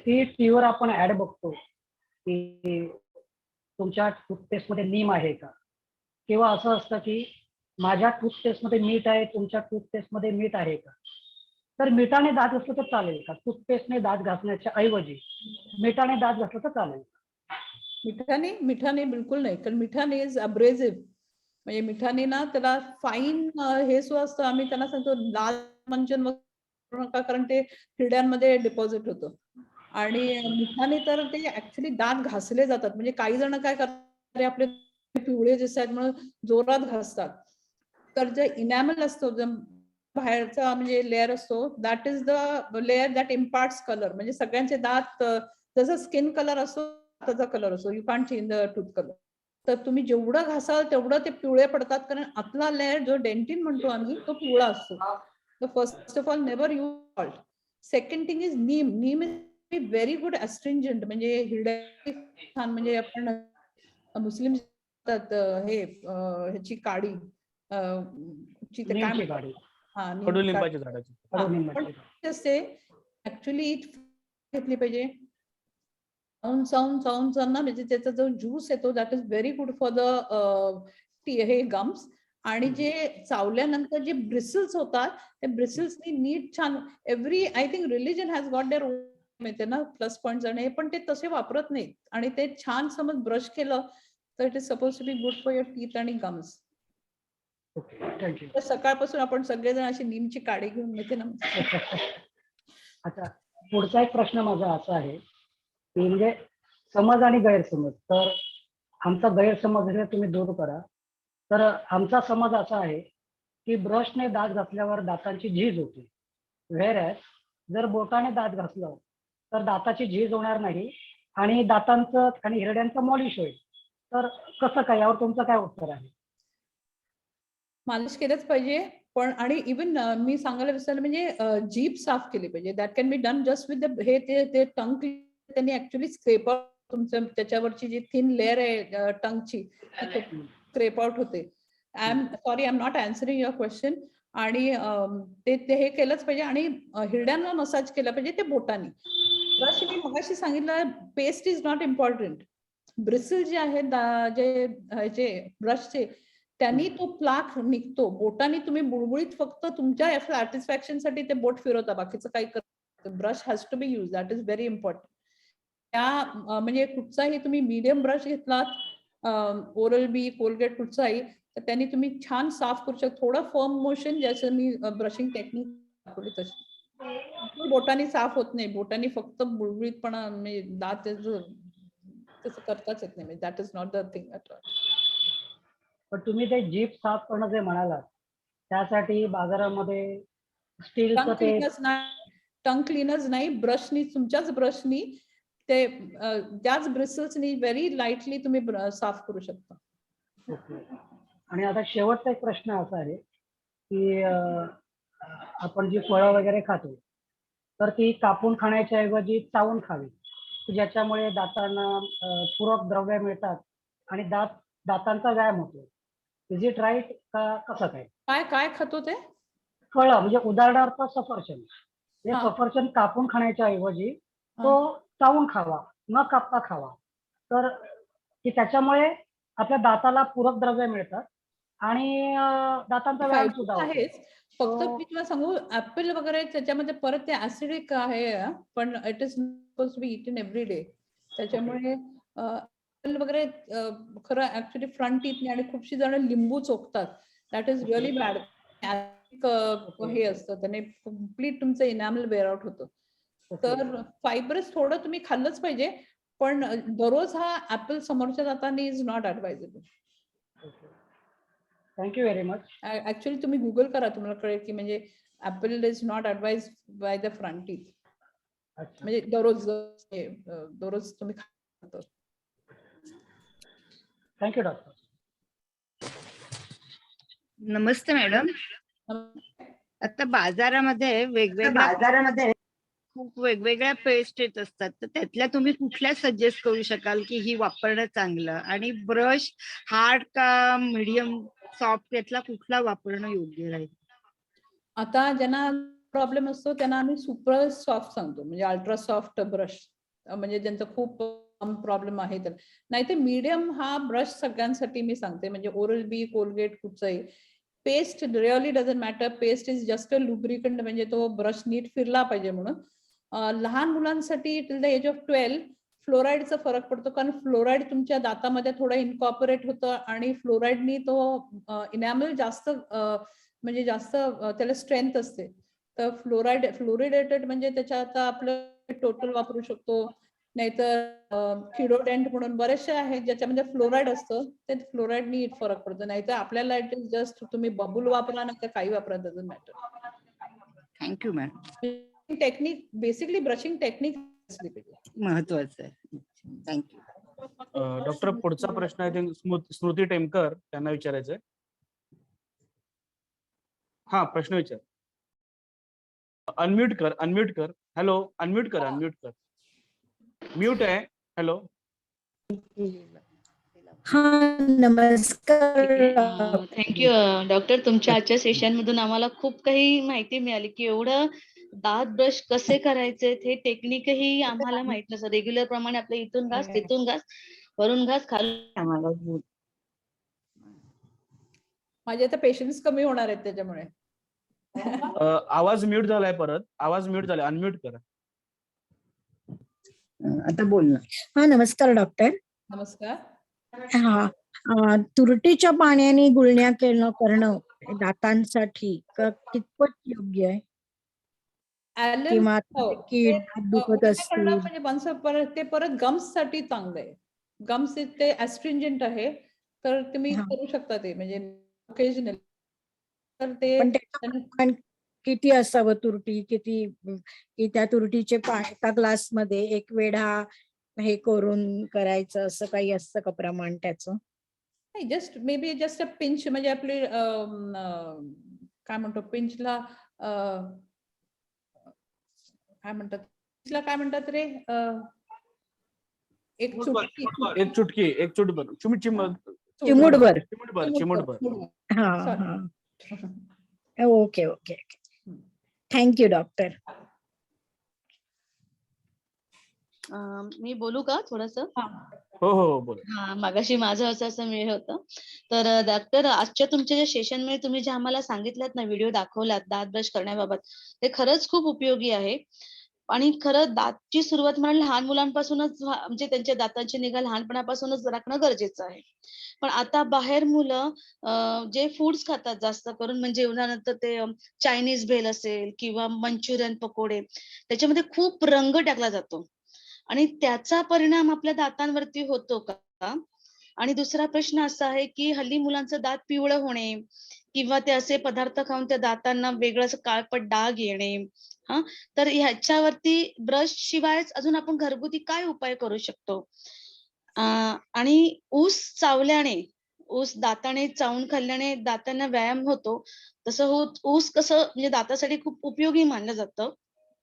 की टीव्हीवर आपण ऍड बघतो की तुमच्या टूथपेस्टमध्ये नीम आहे का, किंवा असं असतं की माझ्या टूथपेस्टमध्ये मीठ आहे, तुमच्या टूथपेस्टमध्ये मीठ आहे का. तर मिठाने दात घासलं तर चालेल का? टूथपेस्टने दात घासण्याच्या ऐवजी मिठाने दात घासलं तर चालेल का? मिठाने बिलकुल नाही, कारण मिठाने इज अब्रेसिव्ह. म्हणजे मिठाने ना त्याला फाईन हे सुद्धा असतं. आम्ही त्यांना सांगतो लाल मंचन नका, कारण ते हिरड्यांमध्ये डिपॉझिट होतं. आणि मिठाने तर ते ऍक्च्युली दात घासले जातात. म्हणजे काही जण काय करतात, आपले पिवळे दिसतात म्हणून जोरात घासतात. तर जे इनॅमल असतो, जो बाहेरचा म्हणजे लेअर असतो, that is the layer that imparts colour. म्हणजे सगळ्यांचे दात जसं स्किन कलर असतो त्याचा कलर असतो, you can't change the tooth colour. तर तुम्ही जेवढं घासाल तेवढं ते पिवळे पडतात, कारण आतला लेअर जो डेंटिन म्हणतो आम्ही, तो पिवळा असतो. तर first of all never use salt. Second thing is neem. Neem is very good astringent. म्हणजे हिरड्या छान, म्हणजे आपण मुस्लिम हे ह्याची काडी नीमची काडी. कडुलिंबाच्या झाडाची असते ऍक्च्युली घेतली पाहिजे. चावून ना, म्हणजे त्याचा जो ज्यूस येतो that is very good for the हे गम्स. आणि जे चावल्यानंतर जे ब्रिसल्स होतात, ते ब्रिसल्सनी नीट छान every I think religion has got their माहिती ना प्लस पॉइंट्स, आणि पण ते तसे वापरत नाहीत. आणि ते छान समज ब्रश केलं तर it is suppose to be good for your teeth आणि गम्स. थँक्यू. सकाळपासून आपण सगळेजण अशी नीमची काडी घेऊन येते ना. अच्छा, पुढचा एक प्रश्न माझा असा आहे की म्हणजे समज आणि गैरसमज. तर आमचा गैरसमज हे तुम्ही दूर करा. तर आमचा समज असा आहे की ब्रशने दात घासल्यावर दातांची झीज होते, व्हेअरएज जर बोटाने दात घासलं तर दाताची झीज होणार नाही आणि दातांचं आणि हिरड्यांचं मॉलिश होईल. तर कसं काय, यावर तुमचं काय उत्तर आहे? मालिश केलंच पाहिजे. पण आणि इव्हन मी सांगायला विसरले, म्हणजे जीभ साफ केली पाहिजे. That can be done just with the हे ते टंग. त्यांनी ऍक्च्युली स्क्रेपर तुमचं त्याच्यावरची जी थिन लेअर आहे टंगची स्क्रेप आउट होते. I am not answering your question. आणि ते हे केलंच पाहिजे आणि हिरड्यांना मसाज केला पाहिजे ते बोटाने. ब्रश मी मगाशी सांगितलं, paste is not important. Bristle जे आहेत जे ब्रशचे, त्यांनी तो प्लाक निघतो. बोटाने तुम्ही बुळबुळीत फक्त तुमच्या सॅटिस्फॅक्शन साठी ते बोट फिरवता, बाकीचं काही करत. Brush has to be use, that is very important. त्या म्हणजे कुठचाही तुम्ही मीडियम ब्रश घेतलात, ओरल बी, कोलगेट कुठचाही, तर त्यांनी तुम्ही छान साफ करू शकता. थोडं फर्म मोशन, ज्याचं मी ब्रशिंग टेक्निक दाखवली तशी. बोटाने साफ होत नाही, बोटाने फक्त बुळबुळीतपणा म्हणजे दात तसं करताच येत नाही. That is not the thing at all. पण तुम्ही ते जीभ साफ करणं जे म्हणालात, त्यासाठी बाजारामध्ये स्टीलचं ते टंग क्लीनर्स नाही, ब्रशनी, तुमच्याच ब्रशनी ते त्याच ब्रिसल्सनी व्हेरी लाईटली तुम्ही साफ करू शकता. आणि आता शेवटचा एक प्रश्न असा आहे की आपण जी फळं वगैरे खातो तर ती कापून खाण्याच्या ऐवजी चावून खावी, ज्याच्यामुळे दातांना पूरक द्रव्य मिळतात आणि दातांचा व्यायाम होतो. इज इट राईट का कसं काय? काय खातो ते? फळं म्हणजे उदाहरणार्थ सफरचंद. हे हा. सफरचंद कापून खाण्याच्या ऐवजी तो चावून खावा, न कापता खावा, तर की त्याच्यामुळे आपल्या दाताला पूरक द्रव्य मिळतात आणि दातांचा व्यायाम सुद्धा होतो. आहेच. फक्त मी तुला सांगू, ऍपल वगैरे त्याच्यामध्ये परत ते ऍसिडिक आहे, पण it is suppose to be eaten every day. त्याच्यामुळे ऍपल वगैरे खरं ऍक्च्युली फ्रंट टीथने, आणि खूपशी जण लिंबू चोखतात. That is really bad. हे असतं, त्याने कम्प्लीट तुमचं इनॅमल वेअर आउट होतं. तर फायबरस थोडं तुम्ही खाल्लंच पाहिजे, पण दररोज हा ऍपल समोरच्या दातांनी is not advisable. Thank you very much. Actually तुम्ही गुगल करा, तुम्हाला कळेल की म्हणजे apple is not advise by the front teeth. म्हणजे दररोज तुम्ही खाता. Thank you doctor. नमस्ते मॅडम. आता बाजारामध्ये खूप वेगवेगळ्या पेस्ट येत असतात, तर त्यातल्या तुम्ही कुठल्या सजेस्ट करू शकाल की ही वापरणं चांगलं? आणि ब्रश हार्ड का मीडियम सॉफ्ट, यातला कुठला वापरणं योग्य राहील? आता ज्यांना प्रॉब्लेम असतो त्यांना आम्ही सुपर सॉफ्ट सांगतो, म्हणजे अल्ट्रा सॉफ्ट ब्रश, म्हणजे ज्यांचा खूप प्रॉब्लेम आहे तर. नाही ते मीडियम हा ब्रश सगळ्यांसाठी मी सांगते, म्हणजे ओरल बी, कोलगेट कुठचाही. Paste really doesn't matter. Paste is just a lubricant, म्हणजे तो ब्रश नीट फिरला पाहिजे म्हणून. लहान मुलांसाठी टिल द एज ऑफ 12 फ्लोराईडचा फरक पडतो, कारण फ्लोराईड तुमच्या दातामध्ये थोडं इनकॉर्पोरेट होतं आणि फ्लोराईडनी तो इनॅमल जास्त म्हणजे जास्त त्याला स्ट्रेंथ असते. तर फ्लोरिडेटेड म्हणजे त्याच्या आता आपलं टोटल वापरू शकतो, नाहीतर फिडोडेंट म्हणून बरेचसे आहेत ज्याच्यामध्ये फ्लोराईड असतं, ते फ्लोराईडनी फरक पडतो. नाहीतर आपल्याला इट इज जस्ट तुम्ही बबूल वापरा ना काही वापरा, doesn't matter. Thank you madam. Technique, basically brushing technique असली पाहिजे, महत्वाचं आहे. थँक्यू. डॉक्टर, पुढचा प्रश्न आहे स्मृती टेमकर, त्यांना विचारायचं आहे. हा, प्रश्न विचार. अनम्यूट कर. हॅलो, अनम्यूट कर. म्यूट आहे. हॅलो. हा, नमस्कार. Thank you doctor. तुमच्या आजच्या सेशन मधून आम्हाला खूप काही माहिती मिळाली की एवढं दात ब्रश कसे करायचे हे टेक्निकही आम्हाला माहित नसतं. रेग्युलर प्रमाणे आपल्या इथून घास, तिथून घास, वरून घास, खाली आम्हाला. माझे आता पेशन्स कमी होणार आहेत त्याच्यामुळे. आवाज म्यूट झालाय, परत आवाज म्यूट झालाय, अनम्यूट करा. आता बोल ना. हा, नमस्कार डॉक्टर. नमस्कार. हा, तुरटीच्या पाण्याने गुळण्या करणं दातांसाठी कितपत योग्य आहे? किंवा दात दुखत असतील म्हणजे ते परत गम्स साठी चांगलं आहे. गम्स ते ऍस्ट्रिंजंट आहे, तर तुम्ही करू शकता ते, म्हणजे ओकेजनली. तर ते पण त्याचं किती असावं तुरटी किती, की त्या तुरटीचे पाणी एका ग्लास मध्ये एक वेढा हे करून करायचं, असं काही असतं का प्रमाण त्याचं? नाही, just may be just a pinch, म्हणजे आपले काय म्हणतो पिंचला, काय म्हणतात रे, एक चुटकी एक चुटकी, एक चुटभर, चिमूटभर. चिमूटभर. हा Sorry. हा. Okay okay. Thank you doctor. मी बोलू का थोडस? हो बोल. हा, मगाशी माझं असं मिळलं होतं. तर डॉक्टर, आजच्या तुमच्या ज्या सेशनमध्ये तुम्ही जे आम्हाला सांगितलं ना, व्हिडिओ दाखवलात दात ब्रश करण्याबाबत, ते खरंच खूप उपयोगी आहे. आणि खरं दातची सुरुवात म्हणाल लहान मुलांपासूनच म्हणजे त्यांच्या दातांची निगा लहानपणापासूनच राखणं गरजेचं आहे. पण आता बाहेर मुलं जे फूड्स खातात जास्त करून, म्हणजे उदाहरणार्थ ते चायनीज भेल असेल किंवा मंचुरियन पकोडे, त्याच्यामध्ये खूप रंग टाकला जातो आणि त्याचा परिणाम आपल्या दातांवरती होतो का? आणि दुसरा प्रश्न असा आहे की हल्ली मुलांचं दात पिवळं होणे किंवा ते असे पदार्थ खाऊन त्या दातांना वेगळं असं काळपट डाग येणे, हा, तर ह्याच्यावरती ब्रश शिवायच अजून आपण घरगुती काय उपाय करू शकतो? आणि ऊस चावल्याने, ऊस दाताने चावून खाल्ल्याने दातांना व्यायाम होतो, तसं ऊस कसं म्हणजे दातासाठी खूप उपयोगी मानलं जातं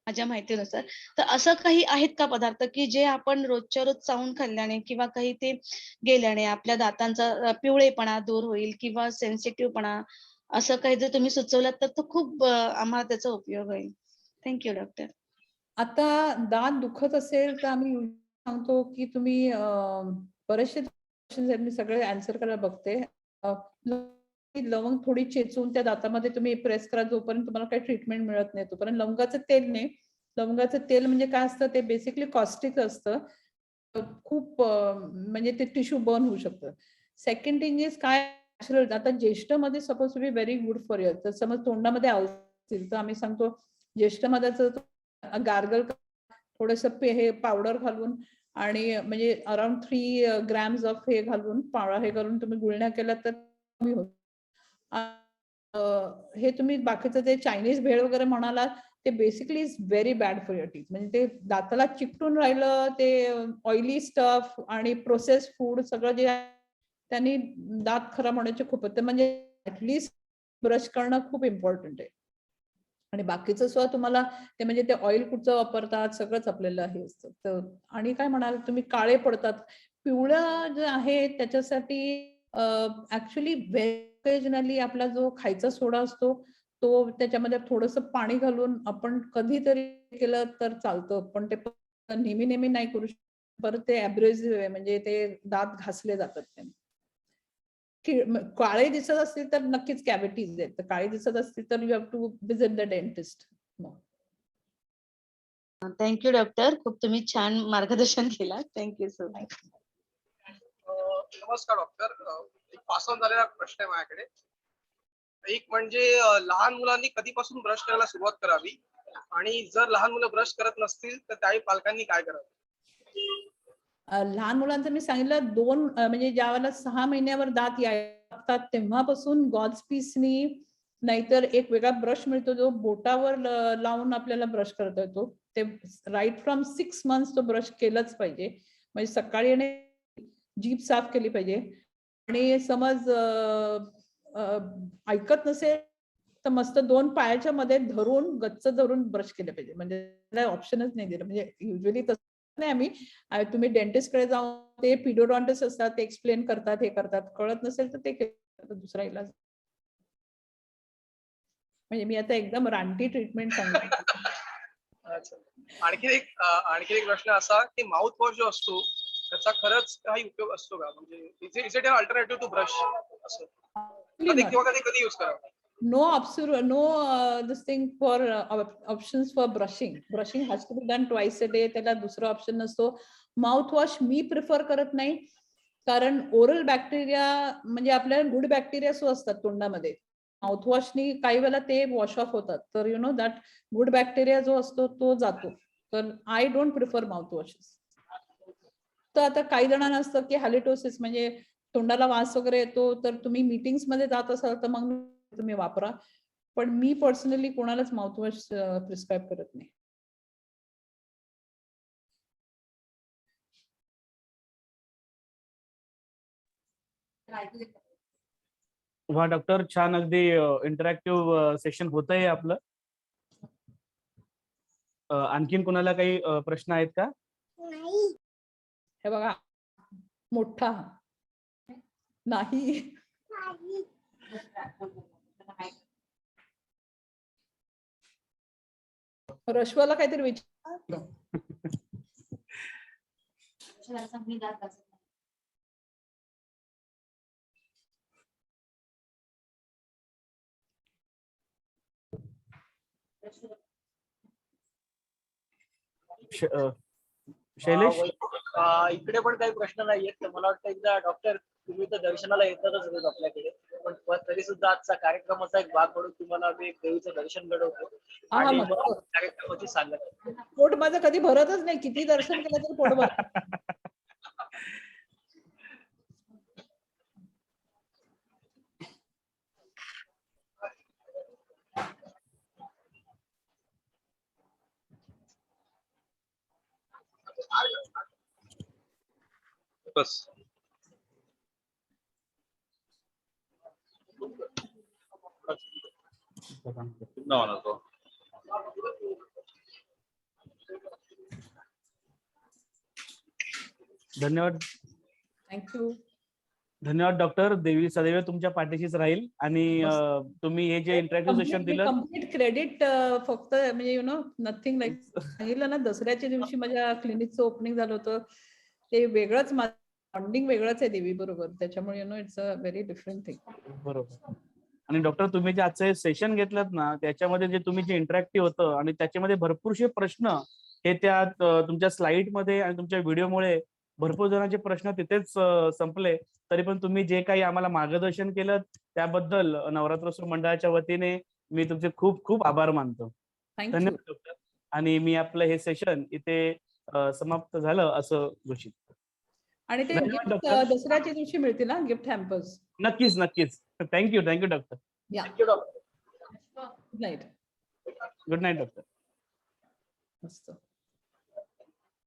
माझ्या माहितीनुसार. तर असं काही आहेत का पदार्थ की जे आपण रोजच्या रोज चावून खाल्ल्याने किंवा काही ते गेल्याने आपल्या दातांचा पिवळेपणा दूर होईल किंवा सेन्सिटिव्हपणा, असं काही जर तुम्ही सुचवलं तर तो खूप आम्हाला त्याचा उपयोग होईल. Thank you doctor. आता दात दुखत असेल तर आम्ही सांगतो की तुम्ही बरेचसे questions आहेत, मी सगळे आन्सर करायला बघते. लवंग थोडी चेचून त्या दातामध्ये तुम्ही प्रेस करा, जोपर्यंत तुम्हाला काही ट्रीटमेंट मिळत नाही तोपर्यंत. लवंगाचं तेल नाही, लवंगाचं तेल म्हणजे काय असतं, ते बेसिकली कॉस्टिक असतं. खूप म्हणजे ते टिश्यू बर्न होऊ शकतं. सेकंड थिंग इज काय, नॅचरल. आता ज्येष्ठमध्ये suppose to be very good for your. तर समज तोंडामध्ये असेल तर आम्ही सांगतो ज्येष्ठमधाचं गार्गल, थोडस हे पावडर घालून आणि म्हणजे अराउंड 3 ग्रॅम्स ऑफ हे घालून हे करून तुम्ही गुळण्या केल्या तर कमी होत. हे तुम्ही बाकीचं ते चायनीज भेळ वगैरे म्हणाला, ते basically is very bad for your teeth. म्हणजे ते दाताला चिकटून राहिलं, ते ऑइली स्टफ आणि प्रोसेस फूड सगळं जे आहे त्यांनी दात खराब होण्याचे खूप होते. म्हणजे ऍटलिस्ट ब्रश करणं खूप इम्पॉर्टंट आहे. आणि बाकीचं सुद्धा तुम्हाला ते म्हणजे ते ऑइल कुठचं वापरतात सगळंच आपल्याला हे असतं. तर आणि काय म्हणाल तुम्ही, काळे पडतात, पिवळं जे आहे त्याच्यासाठी ऍक्च्युली ओकेजनली आपला जो खायचा सोडा असतो तो त्याच्यामध्ये थोडंसं पाणी घालून आपण कधीतरी केलं तर चालतं, पण ते नेहमी नाही करू शकत. परत ते ऍब्रेसिव्ह आहे, म्हणजे ते दात घासले जातात त्याने. काळे दिसत असतील तर नक्कीच कॅव्हिटीज आहेत. तर काळे दिसत असतील तर you have to visit the dentist. Thank you doctor, खूप तुम्ही छान मार्गदर्शन केलं. Thank you so much. नमस्कार डॉक्टर. एक पास ऑन झालेला प्रश्न आहे माझ्याकडे. एक म्हणजे लहान मुलांनी कधीपासून ब्रश करायला सुरुवात करावी, आणि जर लहान मुलं ब्रश करत नसतील तर त्याही पालकांनी काय करावं? लहान मुलांचं मी सांगितलं 2 म्हणजे ज्या वेळेला 6 महिन्यावर दात यायला तेव्हापासून गॉड्स पीसनी, नाहीतर एक वेगळा ब्रश मिळतो जो बोटावर लावून आपल्याला ब्रश करता येतो. ते राईट फ्रॉम 6 मंथ्स तो ब्रश केलंच पाहिजे. म्हणजे सकाळी आणि जीभ साफ केली पाहिजे. आणि समज ऐकत नसेल तर मस्त 2 पायाच्या मध्ये धरून गच्च धरून ब्रश केले पाहिजे. म्हणजे ऑप्शनच नाही दिलं. म्हणजे युजली तसं नाही आम्ही, तुम्ही डेंटिस्ट कडे जाऊन ते पिडोडॉन्टिस्ट असतात, ते एक्सप्लेन करतात, हे करतात. कळत नसेल तर ते दुसरा इलाज. म्हणजे मी आता एकदम रानटी ट्रीटमेंट सांगितली. अच्छा. आणखी एक प्रश्न असा की माउथ वॉश जो असतो त्याचा खरंच काही उपयोग असतो का? म्हणजे is it alternative to brush असं? कधी यूज करावं? No this thing for options for brushing. Brushing has to be done twice a day. त्याला दुसरा ऑप्शन नसतो. माउथ वॉश मी प्रिफर करत नाही, कारण ओरल बॅक्टेरिया म्हणजे आपल्याला गुड बॅक्टेरिया सो असतात तोंडामध्ये. माउथवॉशनी काही वेळेला ते वॉश ऑफ होतात. तर you know that good bacteria जो असतो तो जातो. तर आय डोंट प्रिफर माउथवॉशेस. तर आता काही जणांना असतं की हॅलिटोसिस म्हणजे तोंडाला वास वगैरे येतो, तर तुम्ही मीटिंग्स मध्ये जात असाल तर मग तुम्ही वापरा. पण मी पर्सनली कोणालाच माउथवॉश प्रिस्क्राईब करत नाही. वा डॉक्टर, छान अगदी इंटरॅक्टिव्ह सेशन होत आहे आपलं. आणखीन कोणाला काही प्रश्न आहेत का? हे बघा मोठा नाही. रश्वाला काहीतरी विचार. शैलेश, इकडे पण काही प्रश्न नाहीयेत. तर मला वाटतं एकदा डॉक्टर तुम्ही तर दर्शनाला येतातच रोज आपल्याकडे, पण तरी सुद्धा आजचा कार्यक्रमाचा एक भाग म्हणून तुम्हाला आम्ही एक देवीचं दर्शन घडवतो आणि मग कार्यक्रमाची सांगत. पोट माझं कधी भरतच नाही, किती दर्शन केलं तरी पोट भरत. बस धन्यवाद. थँक्यू. धन्यवाद डॉक्टर. देवी सदैव तुमच्या पाठीशीच राहील आणि तुम्ही हे जे इंटरॅक्टिव्ह सेशन दिलं, कम्प्लीट क्रेडिट फक्त म्हणजे यु नो नथिंग लाईक सांगितलं ना, दसऱ्याच्या दिवशी माझ्या क्लिनिकचं ओपनिंग झालं होतं, ते वेगळंच, बॉन्डिंग वेगळंच आहे देवी बरोबर, त्याच्यामुळे you know it's a very different thing. बरोबर. आणि डॉक्टर तुम्ही जे आजचं सेशन घेतलं ना, त्याच्यामध्ये जे तुम्ही जे इंटरॅक्टिव्ह होतं आणि त्याच्यामध्ये भरपूरशे प्रश्न हे त्या तुमच्या स्लाइड मध्ये आणि तुमच्या व्हिडिओमुळे भरपूर जणांचे प्रश्न तिथेच संपले. तरी पण तुम्ही जे काही आम्हाला मार्गदर्शन केलं त्याबद्दल नवरात्रोत्सव मंडळाच्या वतीने मी तुमचे खूप खूप आभार मानतो. थँक्यू. धन्यवाद डॉक्टर. आणि मी आपलं हे सेशन इथे समाप्त झालं असं घोषित. आणि ते धन्यवाद गिफ्ट डॉक्टर. दसऱ्याच्या दिवशी मिळतील ना, गिफ्ट हॅम्पर्स. नक्कीच नक्कीच. Thank you doctor. या, thank you doctor. Good night. Good night doctor. मस्त.